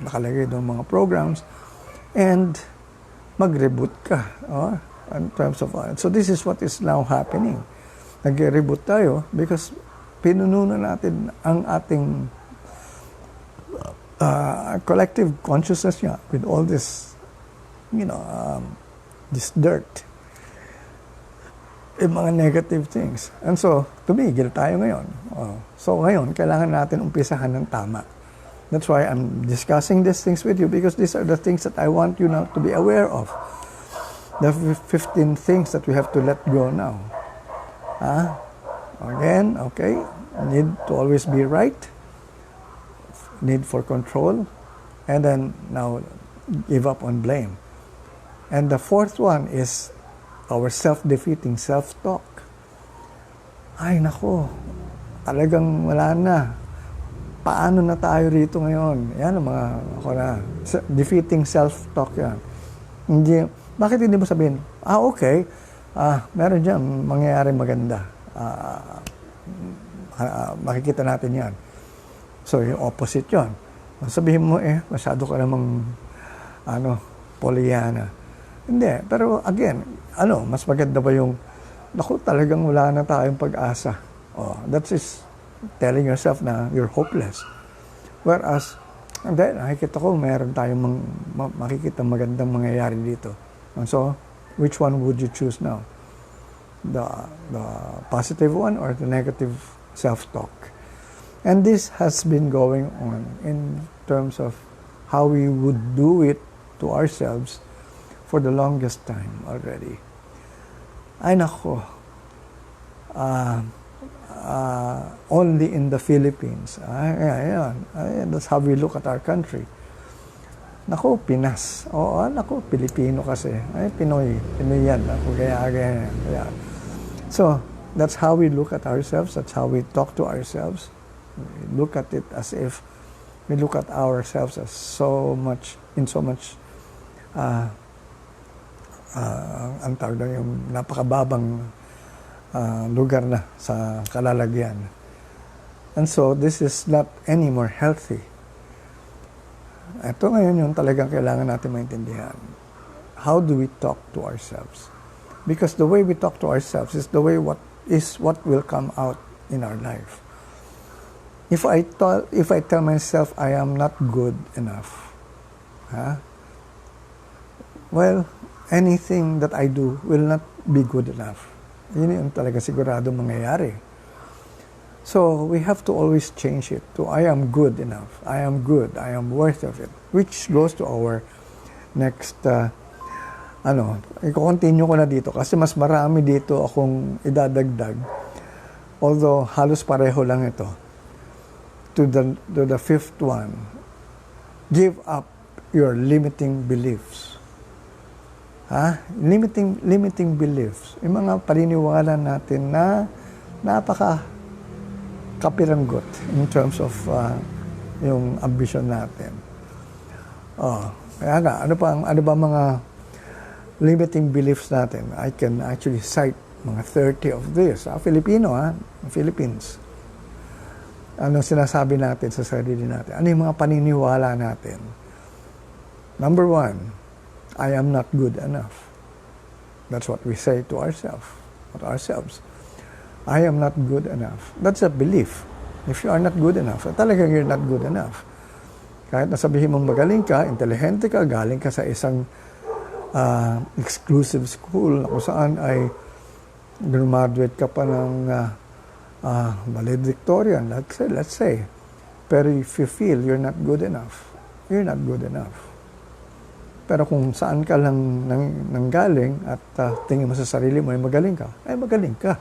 nakalagay doon mga programs, and mag-reboot ka in terms of so this is what is now happening. Nag-reboot tayo because pinuno na natin ang ating collective consciousness niya with all this this dirt, mga negative things. And so tumigil tayo ngayon. So ngayon kailangan natin umpisahan ng tama. That's why I'm discussing these things with you, because these are the things that I want you now to be aware of. The 15 things that we have to let go now. Again, okay, need to always be right, need for control, and then now give up on blame. And the 4th one is our self-defeating self-talk. Ay nako, talagang wala na. Paano na tayo rito ngayon? Yan ang mga defeating self-talk yan. Bakit hindi mo sabihin, okay, meron dyan mangyayari maganda. Makikita natin yan. So, yung opposite yun. Sabihin mo, masyado ka namang, Pollyanna. Hindi. Pero again, mas maganda ba yung, naku, talagang wala na tayong pag-asa. That is telling yourself na you're hopeless. Whereas, nakikita ko, meron tayong makikita magandang mangyayari dito. And so, which one would you choose now? The positive one or the negative self-talk? And this has been going on in terms of how we would do it to ourselves for the longest time already. Ay nako, only in the Philippines. That's how we look at our country. Nako, Pinas. Nako, Pilipino kasi. Pinoy yan. Kaya. So, that's how we look at ourselves. That's how we talk to ourselves. We look at it as if we look at ourselves as in so much ang tawag na yung napakababang lugar na sa kalalagyan. And so, this is not anymore healthy. Ito ngayon yung talagang kailangan natin maintindihan. how do we talk to ourselves? Because the way we talk to ourselves is the way what will come out in our life. If I tell myself I am not good enough, well, anything that I do will not be good enough. Yun yung talaga sigurado mangyayari. So we have to always change it to I am good enough. I am good. I am worth of it. Which goes to our next, i-continue ko na dito kasi mas marami dito akong idadagdag. Although halos pareho lang ito. To the fifth one, give up your limiting beliefs. Limiting beliefs. Yung mga paniniwala natin na kapiranggot in terms of yung ambition natin. Kaya nga, ano ba mga limiting beliefs natin? I can actually cite mga 30 of this. Philippines. Ano sinasabi natin sa sarili natin? Ano yung mga paniniwala natin? Number 1, I am not good enough. That's what we say to ourselves. I am not good enough. That's a belief. If you are not good enough, talagang you're not good enough. Kahit nasabihin mong magaling ka, intelihente ka, galing ka sa isang exclusive school kung saan ay graduate ka pa ng valedictorian, let's say. Pero if you feel you're not good enough, you're not good enough. Pero kung saan ka lang nanggaling at tingin mo sa sarili mo ay magaling ka, ay magaling ka.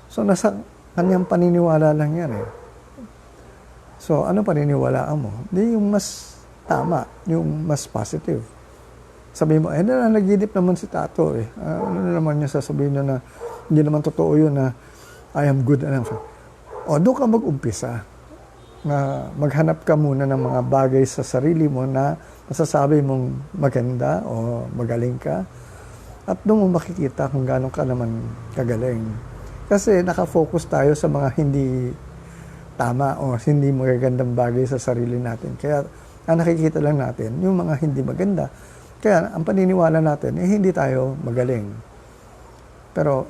So nasa kanyang paniniwala lang yan eh. So ano paniniwalaan mo? Di yung mas tama, yung mas positive. Sabihin mo, nanaginip naman si Tato eh. Ano naman niya sasabihin na hindi naman totoo yun na I am good enough. O doon ka mag-umpisa na maghanap ka muna ng mga bagay sa sarili mo na masasabi mong maganda o magaling ka. At doon mo makikita kung gaano ka naman kagaling. Kasi nakafocus tayo sa mga hindi tama o hindi magagandang bagay sa sarili natin. Kaya ang nakikita lang natin yung mga hindi maganda. Kaya ang paniniwala natin, hindi tayo magaling. Pero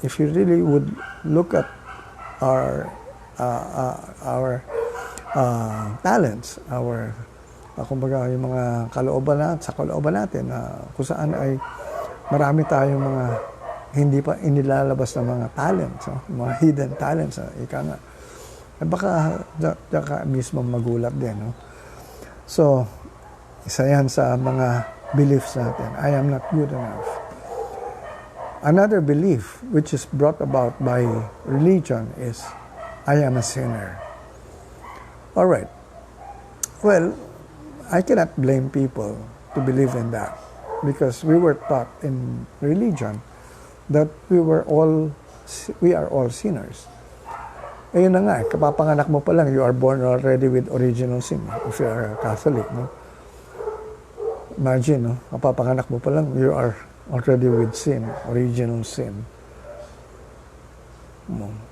if you really would look at our talents, kumbaga yung mga kalooban natin, kung saan ay marami tayong mga hindi pa inilalabas na mga talents, mga hidden talents, ika nga. Baka mismo magulat din. No? So, isa yan sa mga beliefs natin. I am not good enough. Another belief which is brought about by religion is I am a sinner. All right. Well, I cannot blame people to believe in that because we were taught in religion that we are all sinners. Ayun na nga, kapapanganak mo pa lang, you are born already with original sin if you are a Catholic. No? Imagine, no? Kapapanganak mo pa lang, you are already with sin, original sin.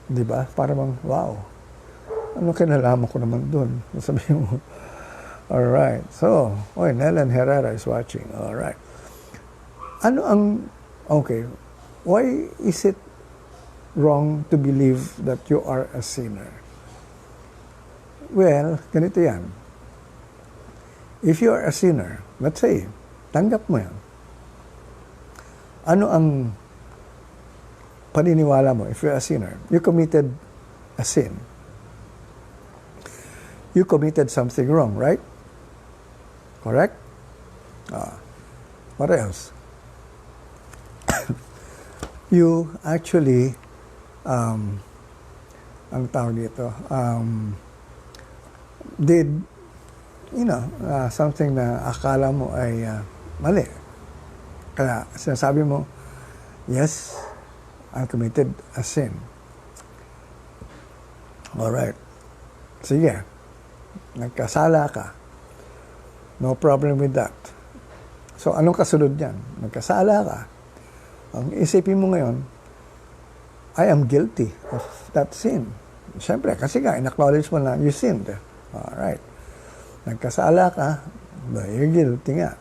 Di ba? Para bang, wow. Ano kinalaman ko naman dun? Sabihin mo, alright. So, Nellen Herrera is watching. Alright. Okay, why is it wrong to believe that you are a sinner? Well, ganito yan. If you are a sinner, let's say, tanggap mo yan. Ano ang paniniwala mo if you're a sinner? You committed a sin. You committed something wrong, right? Correct? What else? You actually, ang tawag dito, did, something na akala mo ay mali. Kaya sinasabi mo, yes, I committed a sin. Alright. Sige. Nagkasala ka. No problem with that. So, anong kasunod yan? Nagkasala ka. Ang isipin mo ngayon, I am guilty of that sin. Siyempre, kasi nga, in-acknowledge mo na you sinned. Alright. Nagkasala ka, you're guilty nga.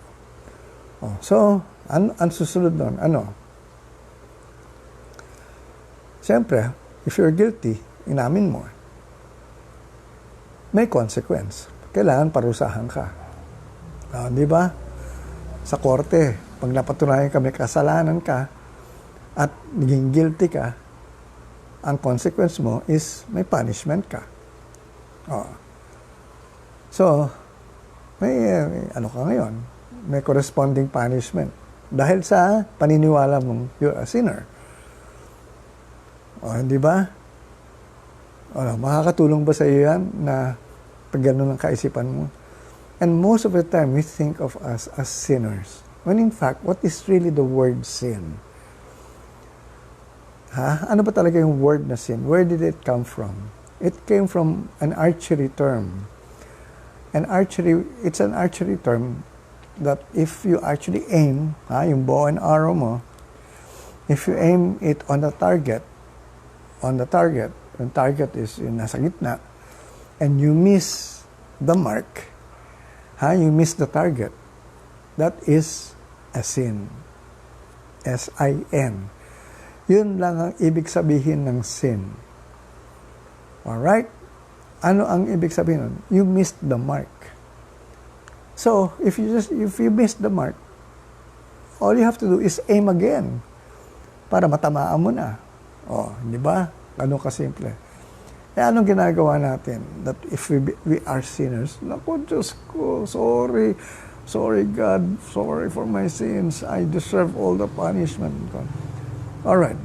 Oh, so, ang susunod nun, ano? Siyempre, if you're guilty, inamin mo. May consequence. Kailangan parusahan ka. Di ba? Sa korte, pag napatunayan ka may kasalanan ka at naging guilty ka, ang consequence mo is may punishment ka. So, may ano ka ngayon? May corresponding punishment. Dahil sa paniniwala mong you're a sinner. Hindi ba? Makakatulong ba sa iyo yan na pag gano'n ang kaisipan mo? And most of the time, we think of us as sinners. When in fact, what is really the word sin? Ano ba talaga yung word na sin? Where did it come from? It came from an archery term. It's an archery term that if you actually aim, yung bow and arrow mo, if you aim it on the target, yung target is yung nasa gitna, and you miss the mark, you miss the target, that is a sin. S-I-N. Yun lang ang ibig sabihin ng sin. Alright? Ano ang ibig sabihin nun? You missed the mark. So, if you miss the mark, all you have to do is aim again para matamaan mo na. Di ba? Ano kasimple. Anong ginagawa natin? That if we are sinners, naku, Diyos ko, sorry God, sorry for my sins, I deserve all the punishment. Alright,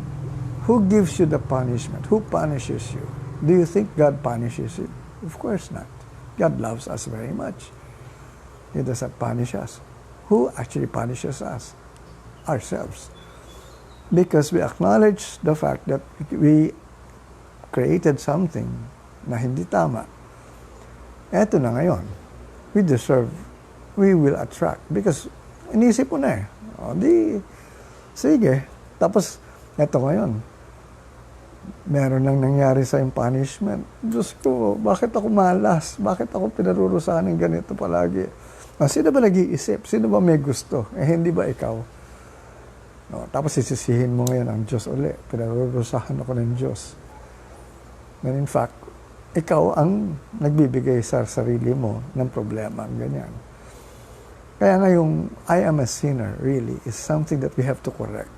who gives you the punishment? Who punishes you? Do you think God punishes you? Of course not. God loves us very much. He doesn't punish us. Who actually punishes us? Ourselves. Because we acknowledge the fact that we created something na hindi tama. Eto na ngayon. We will attract. Because inisip mo na sige. Tapos, eto ngayon, meron nang nangyari sa yung punishment. Diyos ko, bakit ako malas? Bakit ako pinarurusahan ng ganito palagi? Sino ba nag-iisip? Sino ba may gusto? Hindi ba ikaw? Tapos sisisihin mo ngayon ang Diyos uli. Pinarurusahan ako ng Diyos. When in fact, ikaw ang nagbibigay sa sarili mo ng problema. Ganyan. Kaya nga yung I am a sinner really is something that we have to correct.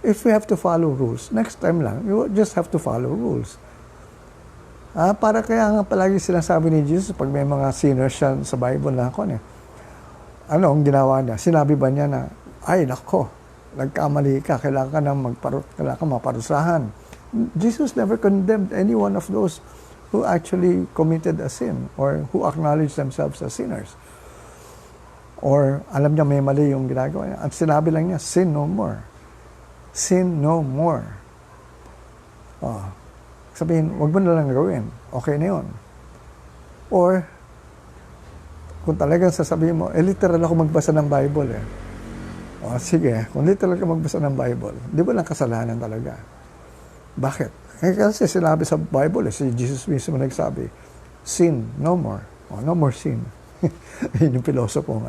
If we have to follow rules, next time lang, you just have to follow rules. Para kaya nga palagi sinasabi ni Jesus, pag may mga sinners siya sa Bible na ano ang ginawa niya? Sinabi ba niya na, ay nako, nagkamali ka, kailangan ka maparusahan. Jesus never condemned any one of those who actually committed a sin or who acknowledged themselves as sinners. Or alam niya may mali yung ginagawa niya. At sinabi lang niya, sin no more. Sin no more. Sabihin, wag mo na lang gawin. Okay na yun. Or, kung talagang sasabihin mo, literal ako magbasa ng Bible sige, kung literal ka magbasa ng Bible, di ba lang kasalanan talaga? Bakit? Kasi sinabi sa Bible, si Jesus mismo nagsabi, sin no more. No more sin. Yun yung pilosopo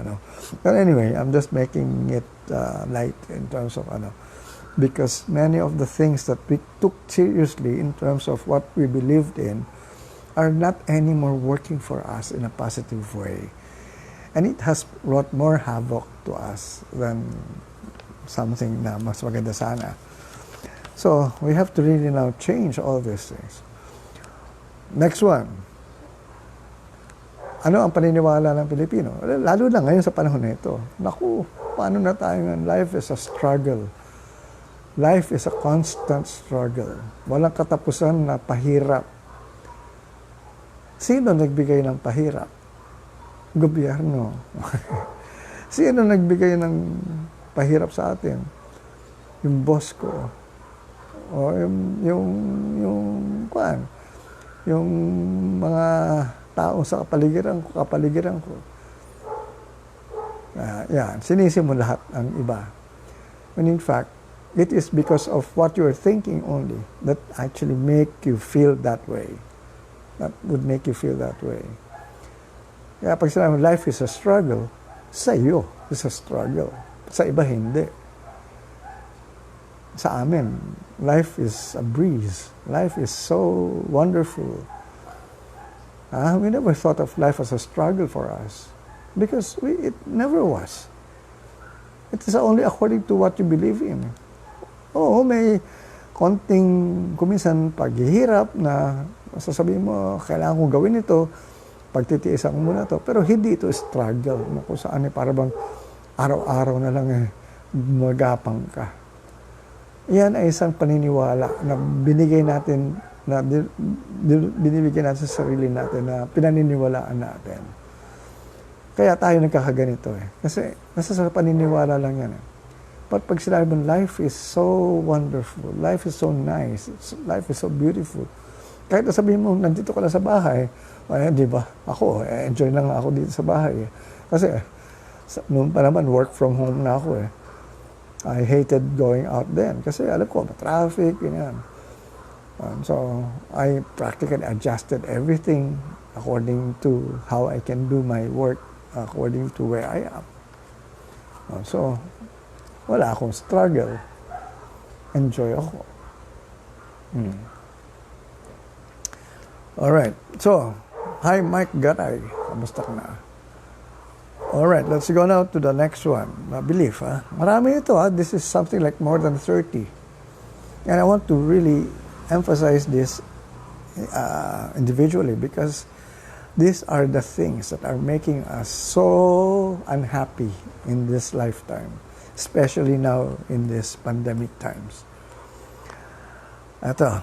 But anyway, I'm just making it light in terms of because many of the things that we took seriously in terms of what we believed in are not anymore working for us in a positive way. And it has brought more havoc to us than something na mas maganda sana. So, we have to really now change all these things. Next one. Ano ang paniniwala ng Pilipino? Lalo na ngayon sa panahon na ito. Naku, paano na tayo ngayon? Life is a struggle. Life is a constant struggle. Walang katapusan na pahirap. Sino nagbigay ng pahirap? Gobyerno. Sino nagbigay ng pahirap sa atin? Yung boss ko. O yung mga tao sa kapaligiran ko. Yan, sinisi mo lahat ang iba. When in fact, it is because of what you are thinking only that actually make you feel that way. That would make you feel that way. Kaya pag sinabi, life is a struggle, Sa iyo, is a struggle. Sa iba, hindi. Sa amin, life is a breeze. Life is so wonderful. We never thought of life as a struggle for us because it never was. It is only according to what you believe in. Oo, may konting kuminsan paghihirap na sasabihin mo, kailangan kong gawin ito, pagtitiisan ko muna ito. Pero hindi ito struggle na kung saan para bang araw-araw na lang magapang ka. Yan ay isang paniniwala na binigay natin, na binibigyan natin sa sarili natin, na pinaniniwalaan natin. Kaya tayo nagkakaganito Kasi nasa sa paniniwala lang yan But pag sinabi mo, life is so wonderful, life is so nice, life is so beautiful. Kahit sabihin mo, nandito ka lang sa bahay, di ba? Ako, enjoy lang ako dito sa bahay. Kasi, noon pa naman, work from home na ako I hated going out then. Kasi alam ko, traffic, ganyan. So, I practically adjusted everything according to how I can do my work, according to where I am. So, wala akong struggle. Enjoy ako. Alright. So, hi Mike Gatay. Kamusta ka na? Alright, let's go now to the next one. Belief, Marami ito, This is something like more than 30. And I want to really emphasize this individually because these are the things that are making us so unhappy in this lifetime, especially now in these pandemic times. Ito,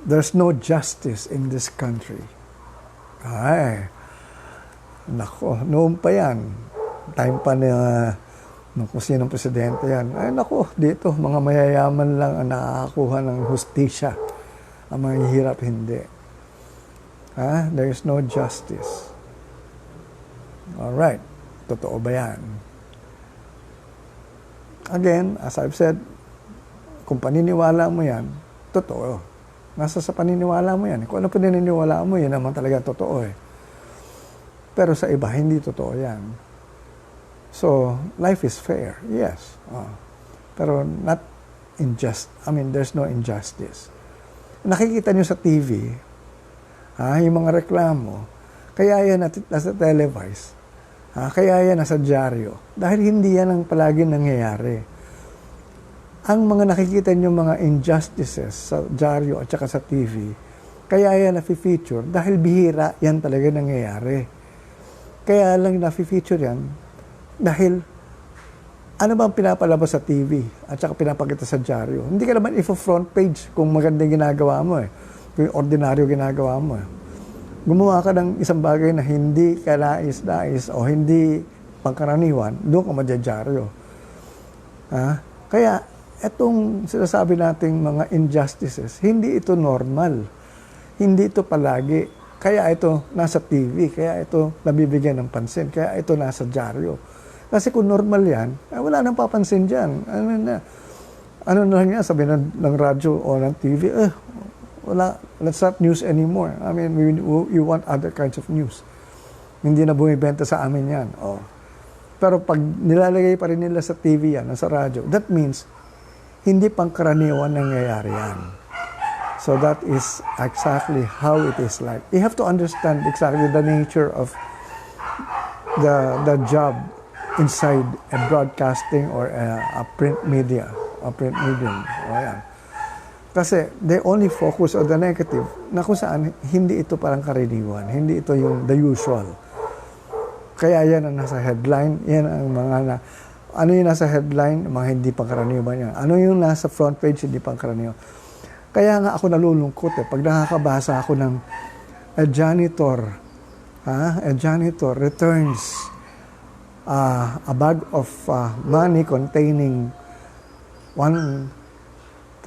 there's no justice in this country. Ay, nako, noon pa yan. Time pa na kung sinong presidente yan. Ay, nako, dito, mga mayayaman lang ang nakakakuha ng hustisya. Ang mga hirap, hindi. There is no justice. Alright, totoo ba yan? Again, as I've said, kung paniniwala mo yan, totoo. Nasa sa paniniwala mo yan. Kung ano paniniwala mo, yan naman talaga totoo Pero sa iba, hindi totoo yan. So, life is fair, yes. Pero not there's no injustice. Nakikita nyo sa TV, yung mga reklamo, kaya yan nasa televised, kaya yan nasa dyaryo. Dahil hindi yan ang palagi nangyayari. Ang mga nakikita nyo mga injustices sa dyaryo at saka sa TV, kaya yan na-feature dahil bihira yan talaga nangyayari. Kaya lang na-feature yan dahil ano bang pinapalabas sa TV at saka pinapakita sa dyaryo. Hindi ka naman ifo-front page kung magandang ginagawa mo kung ordinaryo ginagawa mo Gumawa ka ng isang bagay na hindi ka nais-nais o hindi pangkaraniwan, doon ka madyadyaryo. Kaya etong sinasabi nating mga injustices, hindi ito normal. Hindi ito palagi. Kaya ito nasa TV, kaya ito nabibigyan ng pansin, kaya ito nasa dyaryo. Kasi kung normal yan, wala nang papansin dyan. Ano na lang yan, sabi ng radyo o ng TV, wala, let's not news anymore. We want other kinds of news. Hindi na bumibenta sa amin yan. Pero pag nilalagay pa rin nila sa TV yan, sa radyo, that means, hindi pangkaraniwan nangyayari yan. So that is exactly how it is like. You have to understand exactly the nature of the job inside a broadcasting or a print media, a print medium. Kasi they only focus on the negative na kung saan hindi ito parang karaniwan, hindi ito yung the usual. Kaya yan ang nasa headline, yan ang mga ano yung nasa headline, mga hindi pangkaraniwan yan. Ano yung nasa front page, hindi pangkaraniwan. Kaya nga ako nalulungkot pag nakakabasa ako ng a janitor returns a bag of money containing $1,000.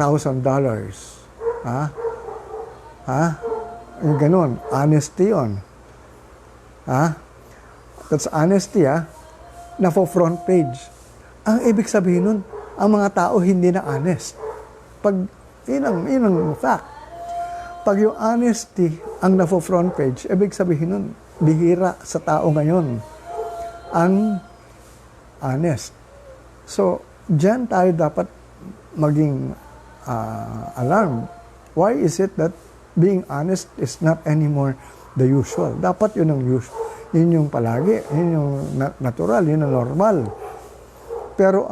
Yung ganun, honesty yun. That's honesty, na for front page. Ang ibig sabihin nun, ang mga tao hindi na honest. Yun ang fact. Pag yung honesty ang na for front page, ibig sabihin nun, bihira sa tao ngayon. honest. So, dyan tayo dapat maging alarmed. Why is it that being honest is not anymore the usual? Dapat yun ang usual. Yun yung palagi. Yun yung natural. Yun ang normal. Pero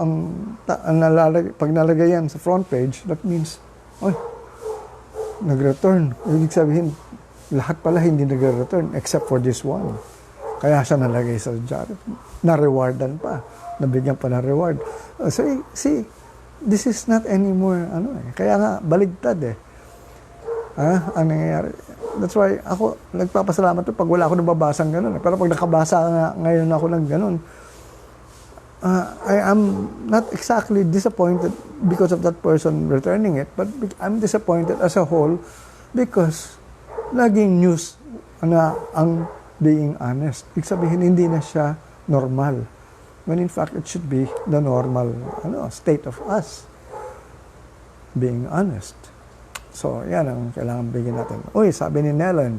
pag nalagay yan sa front page, that means, nag-return. Ibig sabihin, lahat pala hindi nag-return except for this one. Kaya siya nalagay sa jar. Na-rewardan pa. Nabigyan pa ng reward. So, see, this is not anymore, kaya nga, baligtad ang nangyayari. That's why ako, nagpapasalamat to pag wala ako nababasang ganun. Pero pag nakabasa nga ngayon ako ng ganun, I am not exactly disappointed because of that person returning it, but I'm disappointed as a whole because laging news ang being honest. Ibig sabihin, hindi na siya normal. When in fact, it should be the normal state of us being honest. So, yan ang kailangan bigyan natin. Uy, sabi ni Nellen,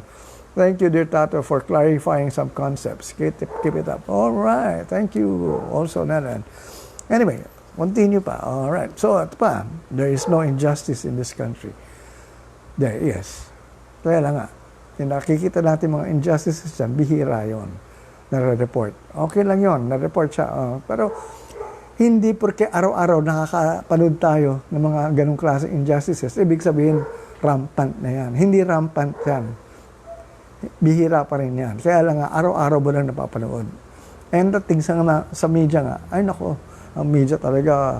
thank you, dear Tato, for clarifying some concepts. Keep it up. All right. Thank you also, Nellen. Anyway, continue pa. All right. So, ito pa. There is no injustice in this country. There is. Kaya lang nga. Yung nakikita natin mga injustices dyan, bihira yun. Nare-report. Okay lang yun. Nare-report siya. Pero, hindi porque araw-araw nakakapanood tayo ng mga ganong klase injustices. Ibig sabihin, rampant na yan. Hindi rampant yan. Bihira pa rin yan. Kaya lang nga, araw-araw mo lang napapanood. And the things sa media nga, ay nako, ang media talaga,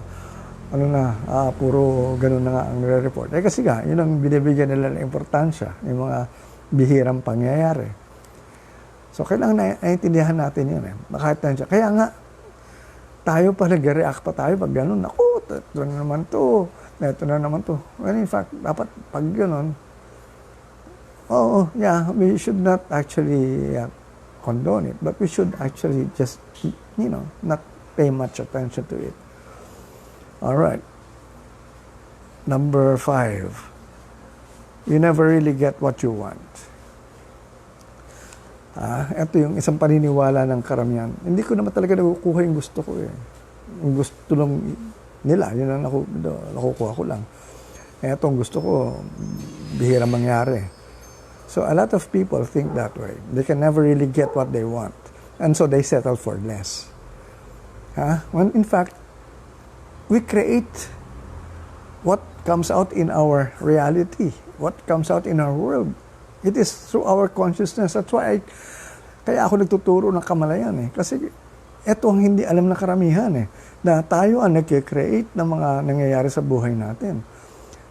puro ganun na nga ang nire-report. Kasi nga, yun ang binibigyan nila ng importansya, yung mga bihirang pangyayari. So, kailangan naiintindihan natin yun. Kahit nandiyan. Kaya nga, tayo pa nag-react pa tayo pag gano'n. Ako, ito na naman to. Ito na naman to. Well, in fact, dapat pag gano'n, we should not actually condone it, but we should actually just, not pay much attention to it. All right. Number 5. You never really get what you want. Ito yung isang paniniwala ng karamihan. Hindi ko naman talaga nakukuha yung gusto ko Yung gusto lang nila, yun ang nakukuha ko lang. Ito ang gusto ko, bihira mangyari. So a lot of people think that way. They can never really get what they want. And so they settle for less. When in fact, we create what comes out in our reality, what comes out in our world. It is through our consciousness. That's why kaya ako nagtuturo ng kamalayan Kasi ito ang hindi alam na karamihan na tayo ang nag-create ng mga nangyayari sa buhay natin.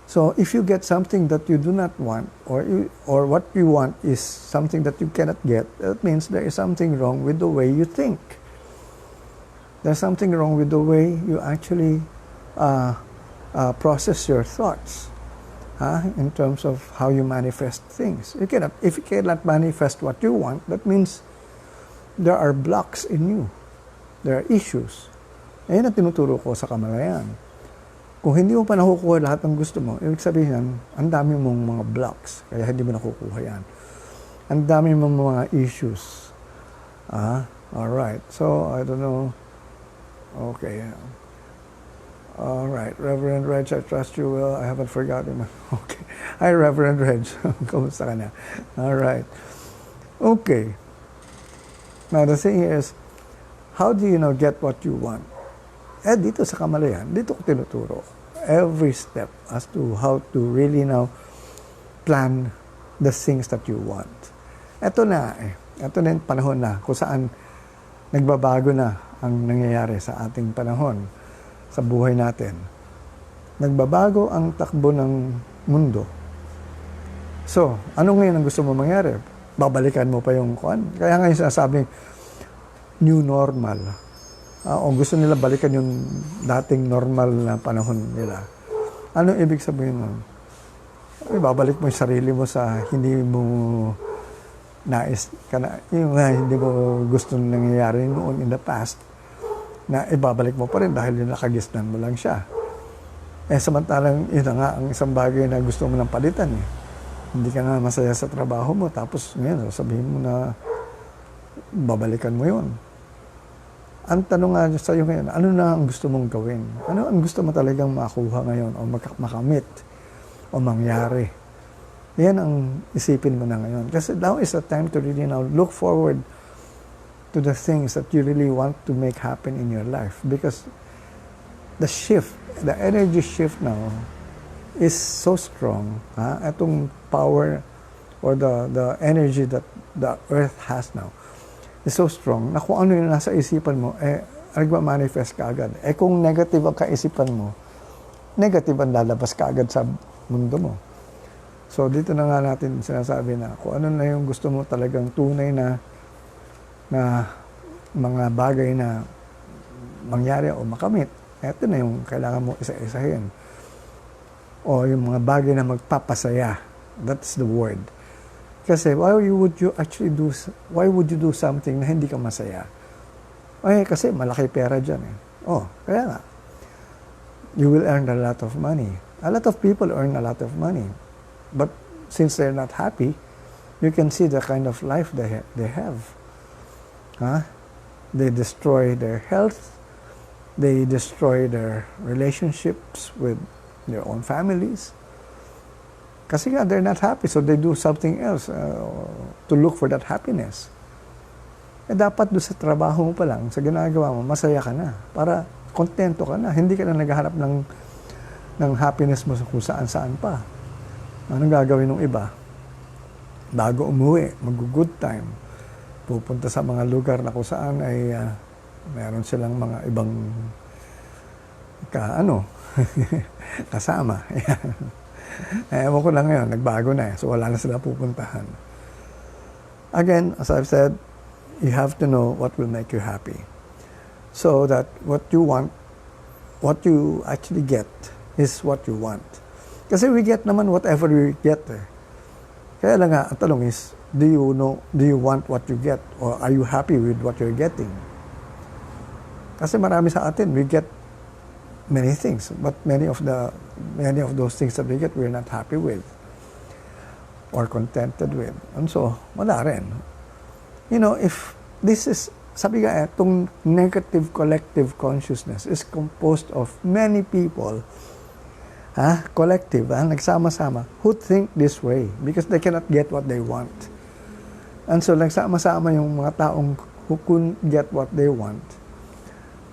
So if you get something that you do not want, or what you want is something that you cannot get, that means there is something wrong with the way you think. There's something wrong with the way you actually process your thoughts. In terms of how you manifest things. If you cannot manifest what you want, that means there are blocks in you. There are issues. Ayan ang tinuturo ko sa kamalayan. Kung hindi mo pa nakukuha lahat ng gusto mo, ibig sabihin, ang dami mong mga blocks, kaya hindi mo nakukuha yan. Ang dami mong mga issues. Alright. So, I don't know. Okay. All right, Reverend Reg, I trust you well. I haven't forgotten. Okay. Hi, Reverend Reg. Kumusta ka na? All right. Okay. Now, the thing is, how do you get what you want? Dito sa kamalayan, dito ko tinuturo. Every step as to how to really now plan the things that you want. Ito na Ito na yung panahon na kung saan nagbabago na ang nangyayari sa ating panahon. Sa buhay natin. Nagbabago ang takbo ng mundo. So, ano ngayon ang gusto mo mangyari? Babalikan mo pa yung kuan? Kaya ngayon sinasabing new normal. O gusto nila balikan yung dating normal na panahon nila. Ano ibig sabihin nun? Babalik mo yung sarili mo sa hindi mo nais ka na, yung hindi mo gusto nangyayari noon in the past. Na ibabalik mo pa rin dahil yung nakagisnan mo lang siya. Samantalang yun nga ang isang bagay na gusto mo nang palitan Hindi ka nga masaya sa trabaho mo, tapos ngayon sabihin mo na babalikan mo yun. ang tanong nga sa iyo ngayon, ano na ang gusto mong gawin? Ano ang gusto mo talagang makuha ngayon o makamit o mangyari? Yan ang isipin mo na ngayon. Kasi now is the time to really now look forward to the things that you really want to make happen in your life. Because the shift, the energy shift now is so strong. Itong power or the energy that the earth has now is so strong na kung ano yung nasa isipan mo, nagma-manifest ka agad. Kung negative ang kaisipan mo, negative ang lalabas ka agad sa mundo mo. So, dito na nga natin sinasabi na kung ano na yung gusto mo talagang tunay na mga bagay na mangyari o makamit, eto na yung kailangan mo isa-isahin. O yung mga bagay na magpapasaya. That's the word. Kasi why would you do something na hindi ka masaya? Kasi malaki pera dyan eh. Kaya nga. You will earn a lot of money. A lot of people earn a lot of money. But since they're not happy, you can see the kind of life they have. They destroy their health. They destroy their relationships with their own families. Kasi nga, they're not happy, so they do something else to look for that happiness. Dapat doon sa trabaho mo pa lang, sa ginagawa mo, masaya ka na. Para kontento ka na. Hindi ka na naghahanap ng happiness mo kung saan-saan pa. Anong gagawin ng iba? Bago umuwi, mag-good time. Pupunta sa mga lugar na kung saan ay meron silang mga ibang kasama. Ewan ko lang ngayon, nagbago na so wala na sila pupuntahan. Again, as I've said, you have to know what will make you happy. So that what you want, what you actually get is what you want. Kasi we get naman whatever we get eh. Kaya lang nga, ang tanong is, do you want what you get? Or are you happy with what you're getting? Kasi marami sa atin, we get many things, but many of those things that we get, we're not happy with or contented with. And so, wala rin. If this is, sabi nga, itong negative collective consciousness is composed of many people, collective, nagsama-sama, who think this way because they cannot get what they want. And so, nagsama-sama yung mga taong who couldn't get what they want,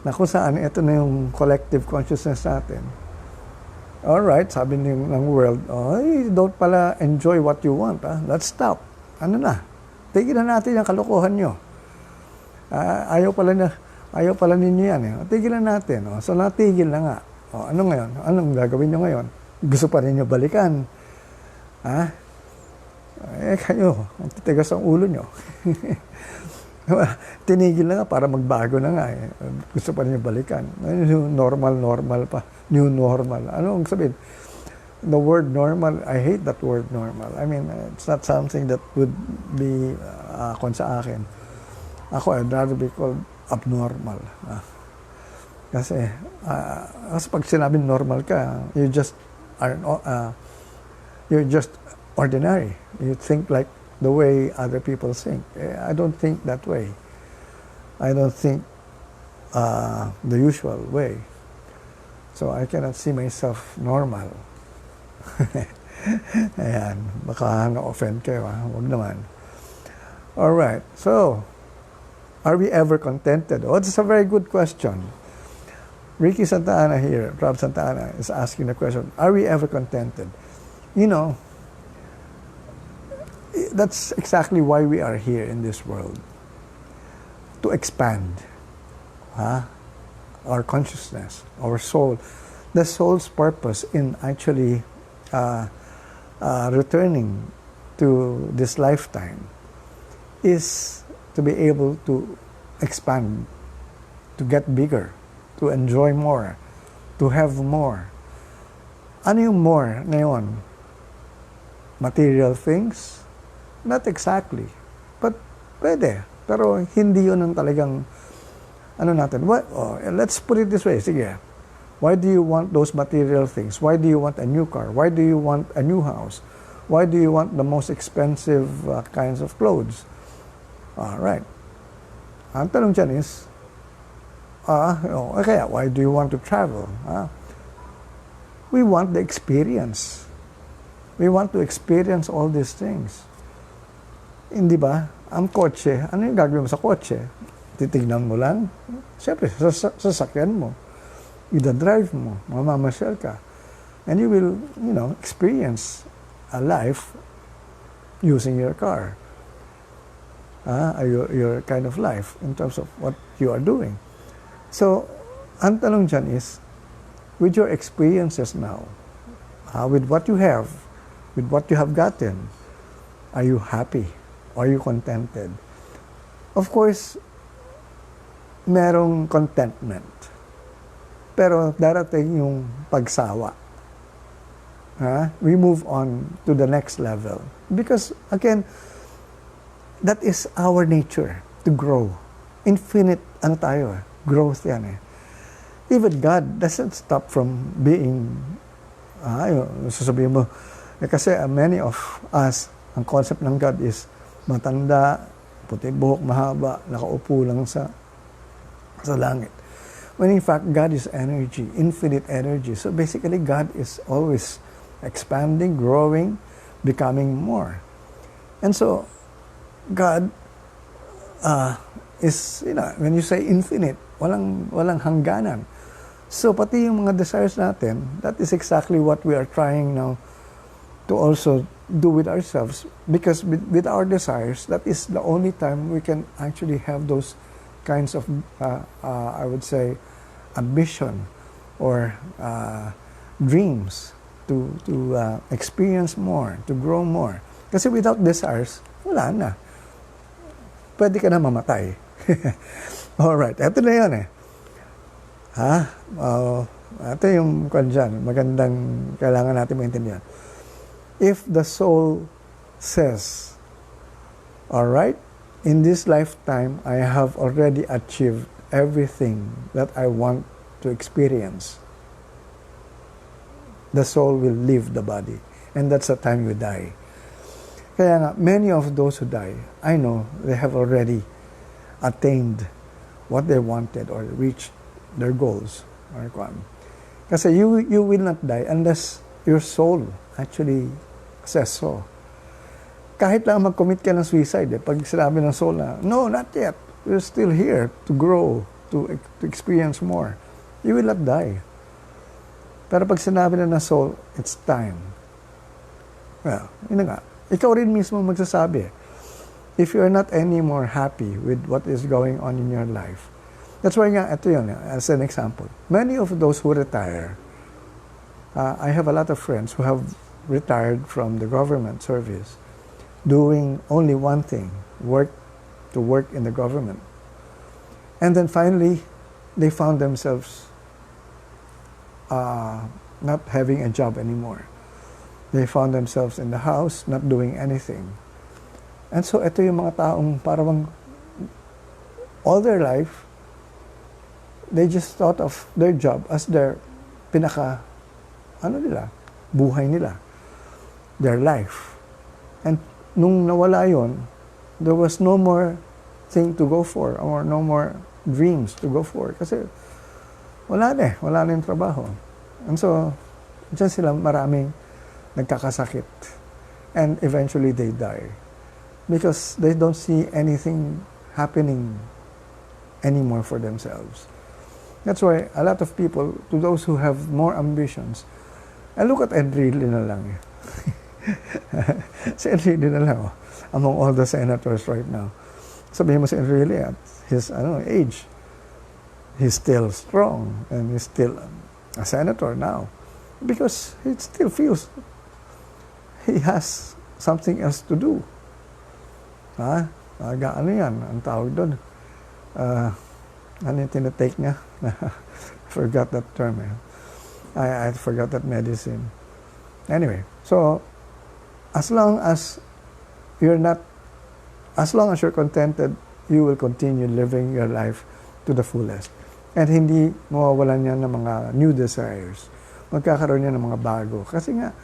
na kung saan ito na yung collective consciousness natin. Alright, sabi ng world, don't pala enjoy what you want. Let's stop. Ano na? Tigilan natin yung kalokohan nyo. Ayaw pala ninyo yan. Tigilan natin. So natigil na nga. Ano ngayon? Anong gagawin nyo ngayon? Gusto pa rin nyo balikan? Kayo, ang titigas ang ulo nyo. Tinigil na nga para magbago na nga eh. Gusto pa rin yung balikan. Normal pa. New normal. Ano ang sabihin? The word normal, I hate that word normal. I mean, it's not something that would be sa akin. Ako, I'd rather be called abnormal. Kasi pag sinabing normal ka, you're just ordinary. You think like the way other people think. I don't think that way. I don't think the usual way. So I cannot see myself normal. Ayan, baka na-offend kayo. Huwag naman. Alright, so, are we ever contented? It's a very good question. Ricky Santa Ana here, Rob Santa Ana, is asking the question, are we ever contented? That's exactly why we are here in this world. To expand our consciousness, our soul. The soul's purpose in actually returning to this lifetime is to be able to expand, to get bigger, to enjoy more, to have more. Ano yung more na yun? Material things? Not exactly. But pwede. Pero hindi yun ang talagang let's put it this way. Sige. Why do you want those material things? Why do you want a new car? Why do you want a new house? Why do you want the most expensive kinds of clothes? All right. Ang tanong dyan is, Okay, why do you want to travel? We want the experience. We want to experience all these things. Hindi ba? Ang kotse, ano yung gagawin mo sa kotse? Titignan mo lang? Siyempre, sasakyan mo. Ida-drive mo, mamamasyal ka. And you will, experience a life using your car. Your kind of life in terms of what you are doing. So, ang tanong dyan is, with your experiences now, with what you have, with what you have gotten, are you happy? Are you contented? Of course, merong contentment. Pero darating yung pagsawa. We move on to the next level. Because, again, that is our nature, to grow. Infinite, growth yan eh. Even God doesn't stop from being, sasabihin mo, kasi many of us, ang concept ng God is matanda, puti buhok, mahaba, nakaupo lang sa langit. When in fact, God is energy, infinite energy. So basically, God is always expanding, growing, becoming more. And so, God is, when you say infinite, walang hangganan. So pati yung mga desires natin, that is exactly what we are trying now to also do with ourselves. Because with our desires, that is the only time we can actually have those kinds of, I would say, ambition or dreams to experience more, to grow more. Kasi without desires, wala na. Pwede ka na mamatay. Alright, eto na yun eh. Ito yung dyan, magandang kailangan natin maintindihan. If the soul says, alright, in this lifetime, I have already achieved everything that I want to experience, the soul will leave the body. And that's the time you die. Kaya nga, many of those who die, I know they have already attained what they wanted or reached their goals. Kasi you will not die unless your soul actually says so. Kahit lang mag-commit ka ng suicide, pag sinabi ng soul na, no, not yet. We're still here to grow, to experience more. You will not die. Pero pag sinabi na ng soul, it's time. Well, yun nga. Ikaw rin mismo magsasabi. If you're not anymore happy with what is going on in your life. That's why nga, ito yun, as an example. Many of those who retire, I have a lot of friends who have retired from the government service, doing only one thing, work in the government. And then finally, they found themselves not having a job anymore. They found themselves in the house, not doing anything. And so, ito yung mga taong parang all their life, they just thought of their job as their buhay nila, their life. And nung nawala yon, there was no more thing to go for or no more dreams to go for. Kasi wala na yung trabaho. And so, dyan sila maraming nagkakasakit. And eventually they die. Because they don't see anything happening anymore for themselves. That's why a lot of people, to those who have more ambitions, and look at Enrile na lang. Si Enrile na lang, among all the senators right now. Sabihin mo si Enrile at his age, he's still strong and he's still a senator now. Because he still feels he has something else to do. Ano yan? Ang tawag doon. Ano yung tinatake niya? I forgot that term. I forgot that medicine. Anyway, so as long as you're contented, you will continue living your life to the fullest. And hindi mawawalan yan ng mga new desires. Magkakaroon yan ng mga bago. Kasi nga,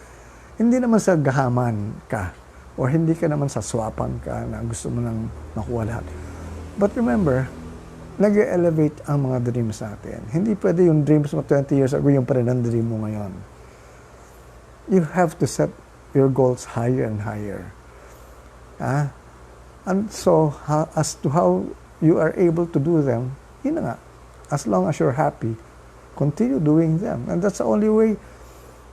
hindi naman sa gahaman ka or hindi ka naman sa swapan ka na gusto mo nang makuha lahat. But remember, nag-elevate ang mga dreams natin. Hindi pwede yung dreams mo 20 years ago, yung pa rin ang dream mo ngayon. You have to set your goals higher and higher. And so, as to how you are able to do them, yun na nga. As long as you're happy, continue doing them. And that's the only way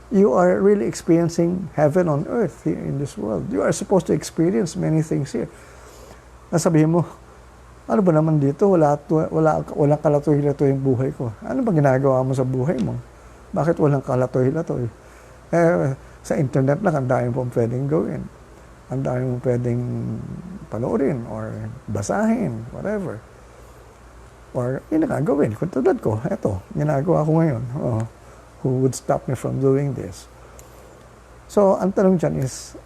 you are really experiencing heaven on earth here in this world. You are supposed to experience many things here. Nasabihin mo, ano ba naman dito? Walang kalatoy-latoy yung buhay ko. Ano ba ginagawa mo sa buhay mo? Bakit walang kalatoy-latoy? Sa internet lang, ang dami pong pwedeng gawin. Ang dami mong pwedeng panoorin or basahin, whatever. Or yun na gawin. Kung tulad ko, eto, ginagawa ko ngayon. Who would stop me from doing this? So, ang tanong dyan is,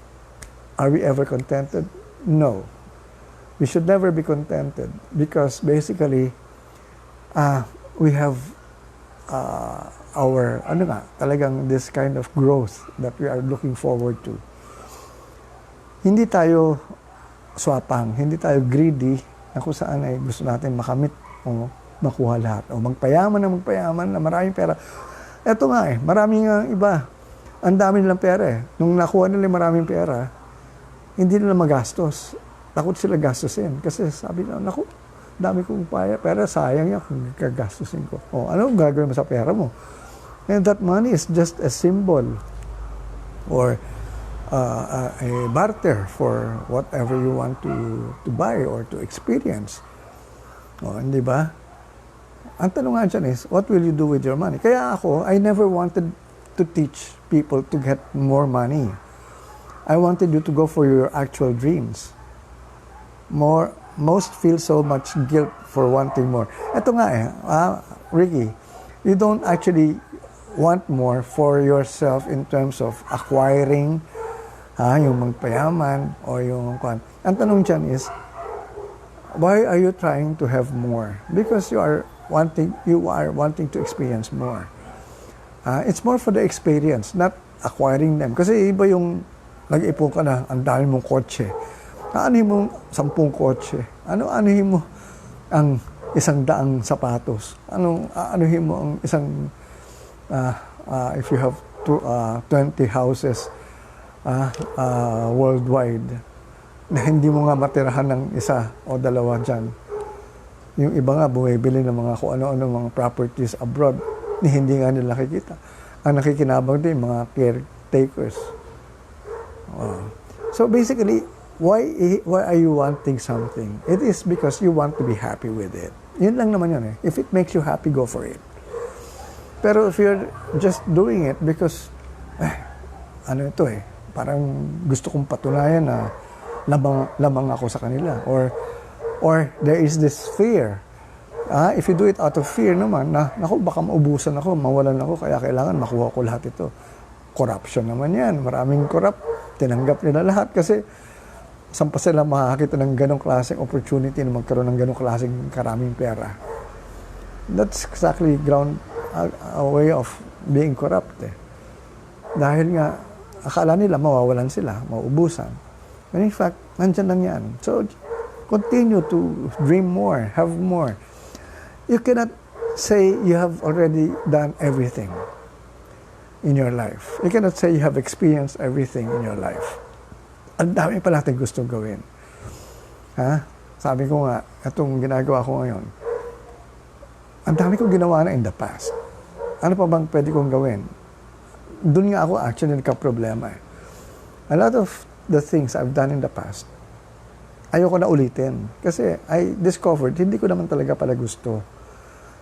are we ever contented? No. We should never be contented because basically, we have our, talagang this kind of growth that we are looking forward to. Hindi tayo swapang, hindi tayo greedy na kung saan ay gusto natin makamit o makuha lahat. O magpayaman na maraming pera. Eto nga maraming iba. Ang dami nilang pera Nung nakuha nila maraming pera, hindi nila magastos. Takot sila gastusin. Kasi sabi nila, naku, dami kong pera, sayang yan kung gagastusin ko. O, ano gagawin mo sa pera mo? And that money is just a symbol or a barter for whatever you want to buy or to experience. O, hindi ba? Ang tanong nga dyan is, what will you do with your money? Kaya ako, I never wanted to teach people to get more money. I wanted you to go for your actual dreams. Most feel so much guilt for wanting more. Ito nga Ricky, you don't actually want more for yourself in terms of acquiring yung magpayaman o yung kwan. Ang tanong dyan is, why are you trying to have more? Because you are wanting to experience more. It's more for the experience, not acquiring them. Kasi iba yung nag-ipon ka na, ang dami mong kotse. Aanuhin mo 10 kotse? Aanuhin mo ang 100 sapatos? Aanuhin mo ang isang, if you have 20 houses worldwide, na hindi mo nga matirahan ng isa o dalawa dyan. Yung iba nga bumibili ng mga kung ano-ano mga properties abroad, hindi nga nila nakikita. Ang nakikinabang din, mga caretakers. So basically, why are you wanting something? It is because you want to be happy with it. Yun lang naman yun If it makes you happy, go for it. Pero if you're just doing it because, parang gusto kong patunayan na lamang ako sa kanila. Or there is this fear. If you do it out of fear naman, naku, baka maubusan ako, mawalan ako, kaya kailangan makuha ko lahat ito. Corruption naman yan. Maraming corrupt. Tinanggap nila lahat kasi saan pa sila makakita ng ganong klaseng opportunity na magkaroon ng ganong klaseng karaming pera. That's exactly a way of being corrupt Dahil nga, akala nila mawawalan sila, mauubusan. But in fact, nandyan lang yan. So, continue to dream more, have more. You cannot say you have already done everything in your life. You cannot say you have experienced everything in your life. Ang dami pa natin gustong gawin. Sabi ko nga, itong ginagawa ko ngayon, ang dami kong ginawa na in the past. Ano pa bang pwede kong gawin? Doon nga ako actually nagka-problema A lot of the things I've done in the past, ayoko na ulitin. Kasi I discovered, hindi ko naman talaga pala gusto.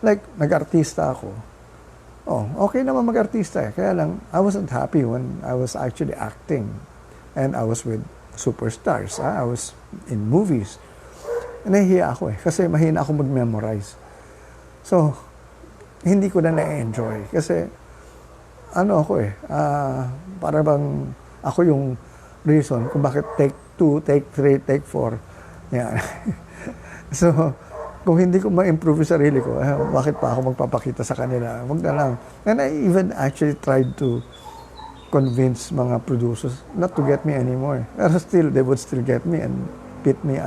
Like, nag-artista ako. Okay naman mag-artista Kaya lang, I wasn't happy when I was actually acting. And I was with superstars. I was in movies. Nahihiya ako kasi mahina ako mag-memorize. So, hindi ko na na-enjoy. Kasi, para bang ako yung reason kung bakit take 2, take 3, take 4. Yan. So, kung hindi ko ma-improve yung sarili ko, bakit pa ako magpapakita sa kanila? Wag na lang. And I even actually tried to convince mga producers not to get me anymore. Pero still, they would still get me and pit me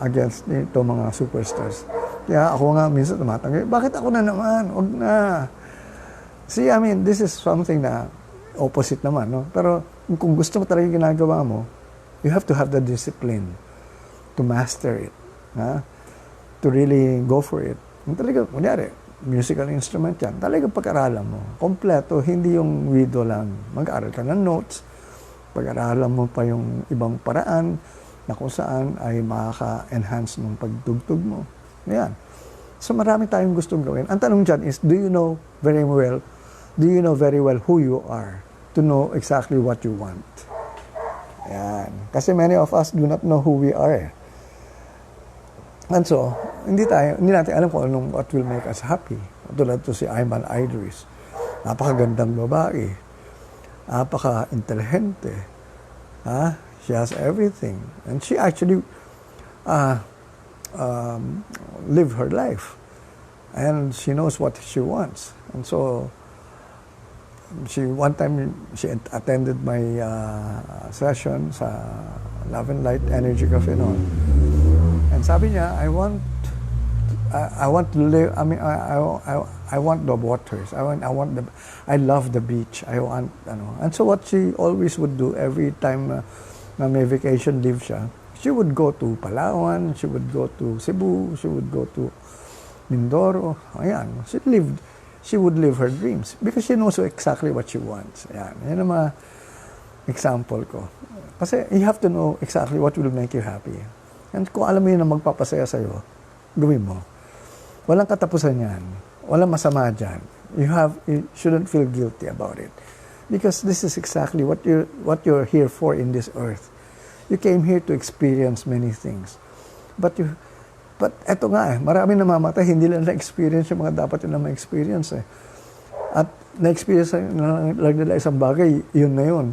against ito mga superstars. Kaya ako nga minsan tumatanggi, bakit ako na naman? Huwag na. See, I mean, this is something na opposite naman, no? Pero kung gusto mo talaga ginagawa mo, you have to have the discipline to master it. Ha? To really go for it. Yung talaga, kunyari, musical instrument yan, talagang pag-aralan mo. Kompleto, hindi yung widow lang. Mag-aaral ka ng notes, pag-aralan mo pa yung ibang paraan na kung saan ay makaka-enhance ng pagtugtog mo. Ayan. So marami tayong gustong gawin. Ang tanong dyan is, do you know very well who you are to know exactly what you want? Ayan. Kasi many of us do not know who we are. And so, hindi natin alam kung what will make us happy. Tulad to si Ayman Idris. Napakagandang babae. Napaka-intelihente. She has everything. And she actually live her life. And she knows what she wants. And so, one time she attended my session sa Love and Light Energy Cafe noon. And sabi niya, I want to live. I mean, I want the waters. I love the beach. And so what she always would do every time na may vacation leave siya, she would go to Palawan, she would go to Cebu, she would go to Mindoro. Ayan, she would live her dreams because she knows exactly what she wants. Ayan, yan ang mga example ko. Kasi you have to know exactly what will make you happy. And kung alam mo yun na magpapasaya sa'yo, gawin mo. Walang katapusan yan. Walang masama dyan. You shouldn't feel guilty about it. Because this is exactly what you're here for in this earth. You came here to experience many things. But eto nga marami namamatay, hindi lang na-experience yung mga dapat nila ma-experience eh. At na-experience lang nila isang bagay, yun na yun.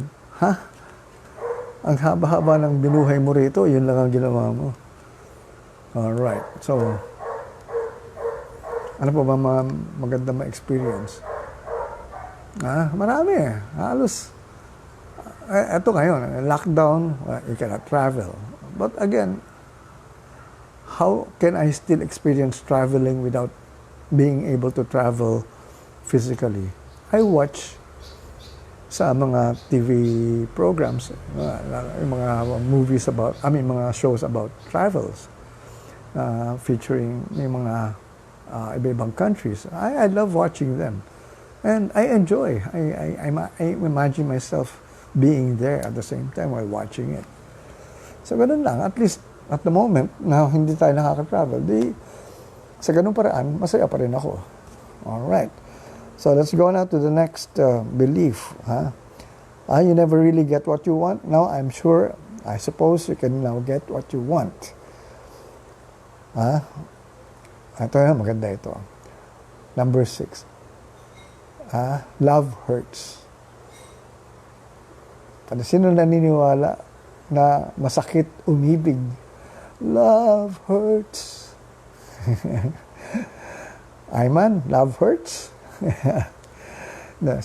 Ang haba-haba ng binuhay mo rito, yun lang ang ginawa mo. Alright. So, ano pa ba mga maganda ma-experience? Marami eh. Halos. Ito ngayon, lockdown, you cannot travel. But again, how can I still experience traveling without being able to travel physically? I watch sa mga TV programs, mga movies mga shows about travels, featuring yung mga iba-ibang countries. I love watching them. And I enjoy. I imagine myself being there at the same time while watching it. So, ganun lang. At least, at the moment, na hindi tayo nakaka-travel, sa ganun paraan, masaya pa rin ako. Alright. So, let's go now to the next belief. You never really get what you want. Now, I suppose you can now get what you want. Ito na, maganda ito. Number 6. Love hurts. Para sino naniniwala na masakit umibig? Love hurts. Ayman, love hurts?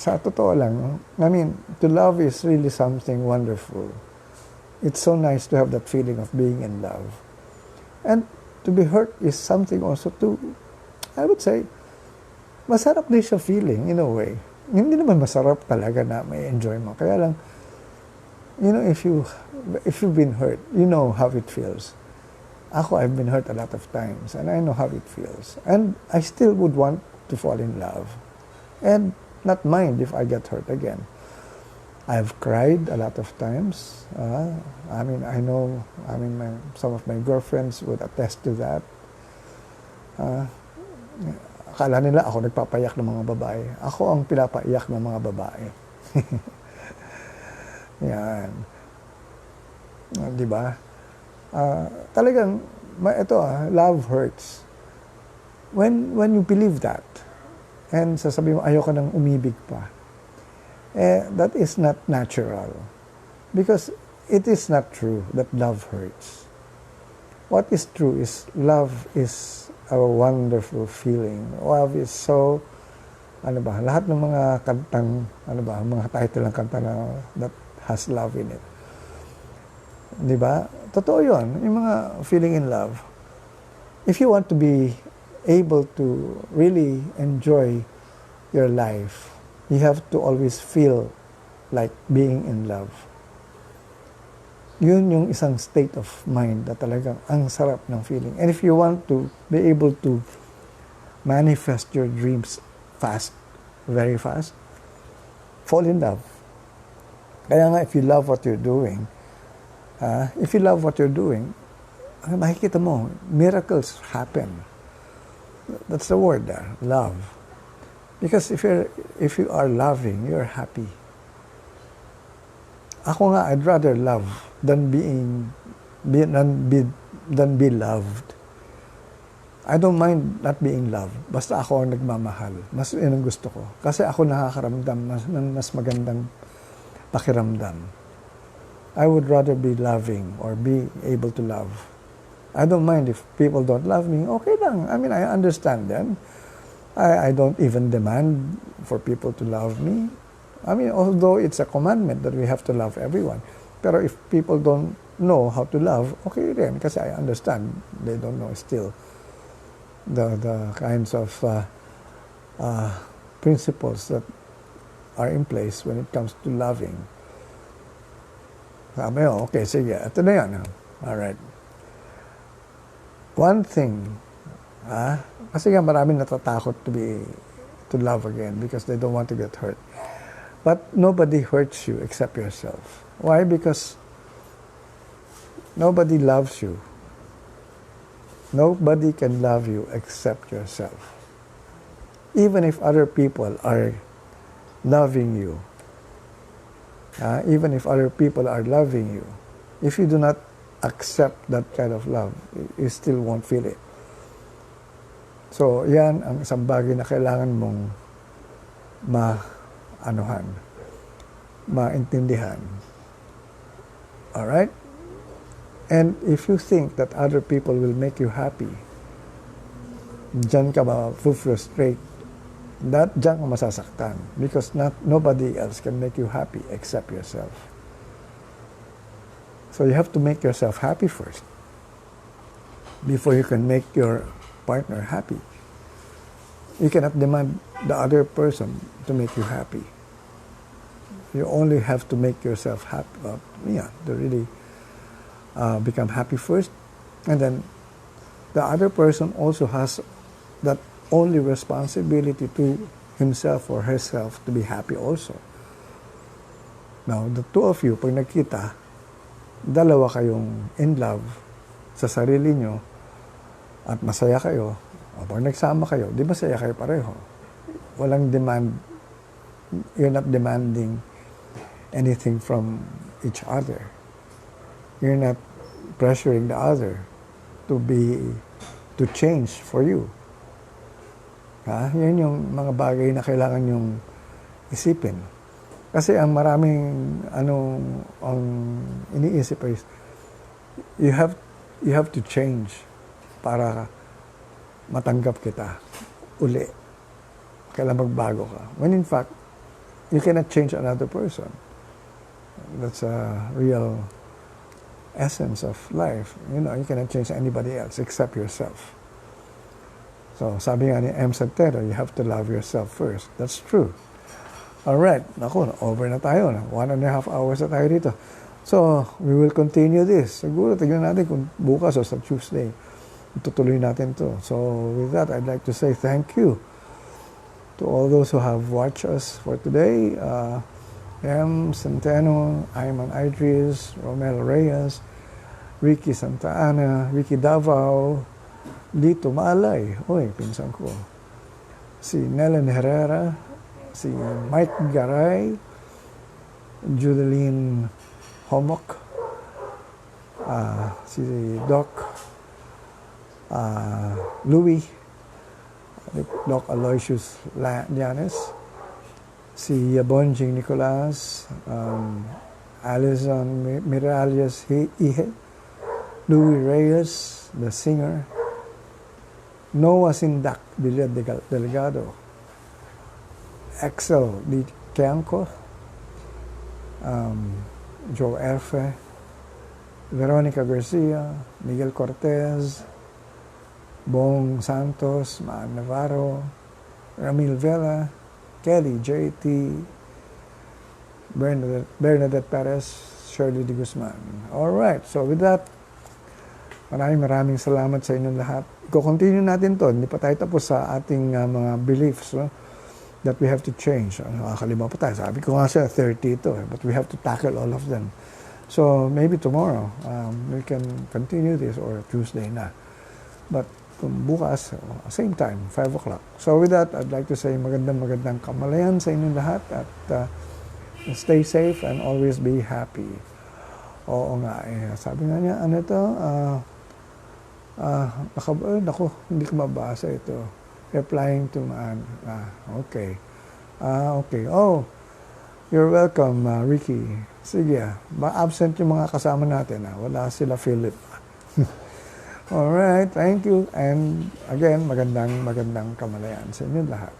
Sa totoo lang, I mean, to love is really something wonderful. It's so nice to have that feeling of being in love. And to be hurt is something also I would say, masarap din siya feeling in a way. Hindi naman masarap talaga na may enjoy mo. Kaya lang, if you've been hurt, you know how it feels. I've been hurt a lot of times, and I know how it feels. And I still would want to fall in love. And not mind if I get hurt again. I've cried a lot of times. Some of my girlfriends would attest to that. Akala nila ako nagpapayak ng mga babae. Ako ang pinapaiyak ng mga babae. Yan. Di ba? Talagang, love hurts. When you believe that, and sasabihin mo, ayoko nang umibig pa, that is not natural. Because it is not true that love hurts. What is true is love is a wonderful feeling. Love is so, lahat ng mga kantang, mga title ng kanta that has love in it. Di ba? Totoo yun. Yung mga feeling in love. If you want to be able to really enjoy your life, you have to always feel like being in love. Yun yung isang state of mind na talagang ang sarap ng feeling. And if you want to be able to manifest your dreams fast, very fast, fall in love. Kaya nga, if you love what you're doing, makikita mo, miracles happen. That's the word there, love. Because if you are loving, you're happy. Ako nga, I'd rather love than be loved. I don't mind not being loved. Basta ako ang nagmamahal. Mas yun ang gusto ko. Kasi ako nakakaramdam ng mas magandang pakiramdam. I would rather be loving or be able to love. I don't mind if people don't love me. Okay lang. I mean, I understand them. I don't even demand for people to love me. I mean, although it's a commandment that we have to love everyone. Pero if people don't know how to love, okay rin. Kasi I understand. They don't know still the kinds of principles that are in place when it comes to loving. Sabi ko, okay, sige. Ito na yan. Alright. One thing, kasi nga maraming natatakot to love again because they don't want to get hurt. But nobody hurts you except yourself. Why? Because nobody loves you. Nobody can love you except yourself. Even if other people are loving you, even if other people are loving you, if you do not accept that kind of love, you still won't feel it. So, yan ang isang bagay na kailangan mong maintindihan. Alright? And if you think that other people will make you happy, dyan ka ma-frustrate, dyan ka masasaktan. Because nobody else can make you happy except yourself. So you have to make yourself happy first before you can make your partner happy. You cannot demand the other person to make you happy. You only have to make yourself happy, to really become happy first. And then the other person also has that only responsibility to himself or herself to be happy also. Now, the two of you, pag nagkita, dalawa kayong in love sa sarili nyo at masaya kayo, o pag nagsama kayo, di masaya kayo pareho. Walang demand, you're not demanding anything from each other. You're not pressuring the other to change for you. Yan yung mga bagay na kailangan yung isipin. Kasi ang maraming ang iniisip is you have to change para matanggap kita uli. Kailangan magbago ka. When in fact, you cannot change another person. That's a real essence of life. You cannot change anybody else except yourself. So, sabi nga ni M. Santero, you have to love yourself first. That's true. Alright, naku, over na tayo. 1.5 hours na tayo dito. So, we will continue this. Siguro, tignan natin kung bukas o sa Tuesday, tutuloy natin to. So, with that, I'd like to say thank you to all those who have watched us for today. M. Centeno, Ayman Idris, Romel Reyes, Ricky Santa Ana, Ricky Davao, Lito Malay, pinsan ko. Si Nelen Herrera, si Mike Garay, Judeline Homok, si Doc Louis, Doc Aloysius Llanes, si Bonjing Nicolas, Alison Miralles Ihe, Louis Reyes, the singer, Noah Sindak Delgado, Axel Di Tianco, Joe Erfe, Veronica Garcia, Miguel Cortez, Bong Santos, Maan Navarro, Ramil Vela, Kelly, JT, Bernadette Perez, Shirley De Guzman. Alright, so with that, maraming salamat sa inyong lahat. Iko-continue natin to. Hindi pa tayo tapos sa ating mga beliefs, no? That we have to change. Nakakalima pa tayo. Sabi ko nga siya, 30 ito. But we have to tackle all of them. So maybe tomorrow, we can continue this or Tuesday na. But kung bukas, same time, 5 o'clock. So with that, I'd like to say magandang kamalayan sa inyong lahat at stay safe and always be happy. Oo nga, sabi nga niya, ano ito? Naku, hindi ko mabasa ito. Replying to man. Okay. Okay. Oh, you're welcome, Ricky. Sige, absent yung mga kasama natin. Wala sila, Philip. Alright, thank you. And again, magandang kamalayan sa inyo lahat.